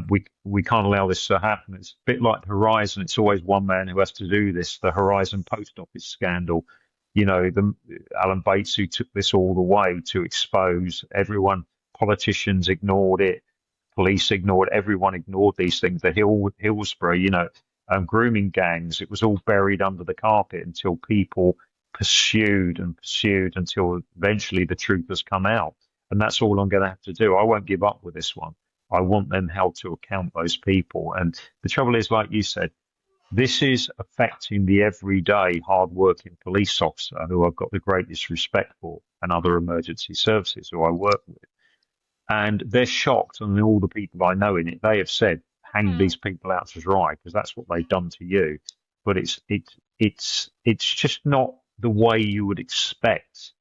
We can't allow this to happen. It's a bit like Horizon. It's always one man who has to do this. The Horizon Post Office scandal. Alan Bates, who took this all the way to expose everyone Politicians ignored it. Police ignored. Everyone ignored these things. The Hillsborough, grooming gangs. It was all buried under the carpet until people pursued and pursued until eventually the truth has come out. And that's all I'm going to have to do. I won't give up with this one. I want them held to account, those people. And the trouble is, like you said, this is affecting the everyday hard-working police officer who I've got the greatest respect for, and other emergency services who I work with. And they're shocked, and all the people I know in it, they have said, hang these people out to dry, because that's what they've done to you. But it's just not the way you would expect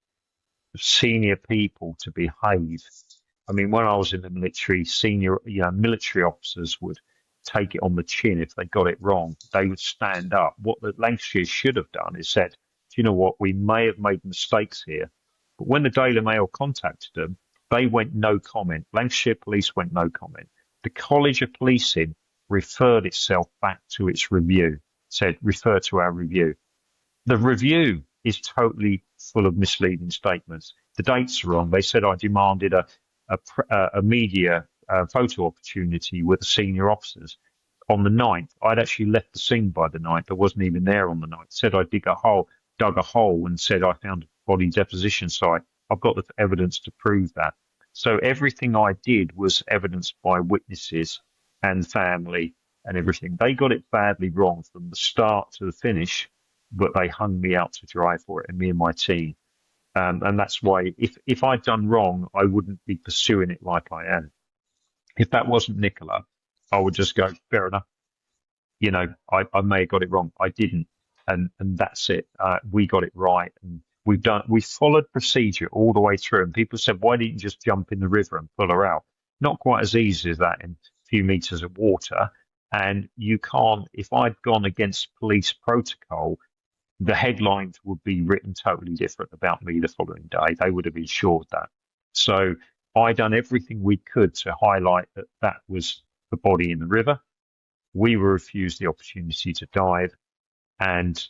senior people to behave. I mean, when I was in the military, senior military officers would take it on the chin if they got it wrong. They would stand up. What the Lancashire should have done is said, do you know what, we may have made mistakes here. But when the Daily Mail contacted them, they went no comment. Lancashire Police went no comment. The College of Policing referred itself back to its review, said, refer to our review. The review is totally full of misleading statements. The dates are wrong. They said I demanded a media photo opportunity with the senior officers on the 9th. I'd actually left the scene by the 9th. I wasn't even there on the 9th. Said I dug a hole and said I found a body deposition site. I've got the evidence to prove that. So everything I did was evidenced by witnesses and family and everything. They got it badly wrong from the start to the finish, but they hung me out to dry for it, and me and my team. And that's why if I'd done wrong, I wouldn't be pursuing it like I am. If that wasn't Nicola, I would just go, fair enough. I may have got it wrong. I didn't. And that's it. We got it right. And we followed procedure all the way through. And people said, why didn't you just jump in the river and pull her out? Not quite as easy as that in a few meters of water. And you can't, if I'd gone against police protocol, the headlines would be written totally different about me the following day. They would have ensured that. So I done everything we could to highlight that was the body in the river. We were refused the opportunity to dive, and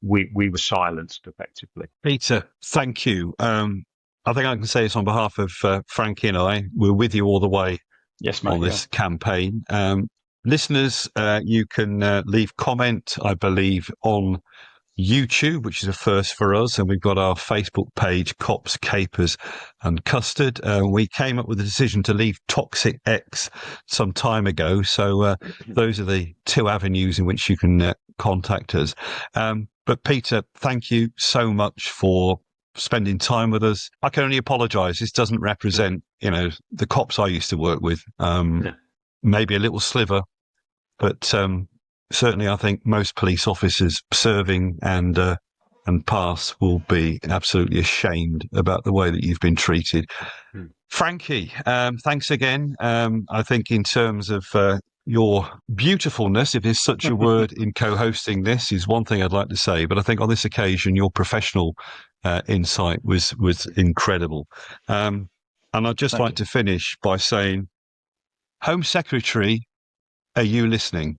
we were silenced effectively. Peter, thank you. I think I can say this on behalf of Frankie and I. We're with you all the way on this campaign. Listeners, you can leave comment, I believe, on YouTube, which is a first for us, and we've got our Facebook page, Cops, Capers and Custard. We came up with the decision to leave Toxic X some time ago, so those are the two avenues in which you can contact us. But Peter, thank you so much for spending time with us. I can only apologise. This doesn't represent, the cops I used to work with. Maybe a little sliver, but certainly, I think most police officers serving and past will be absolutely ashamed about the way that you've been treated. Frankie, thanks again. I think in terms of your beautifulness, if there's such a word in co-hosting this, is one thing I'd like to say. But I think on this occasion, your professional insight was incredible. And I'd just like to finish by saying, Home Secretary, are you listening?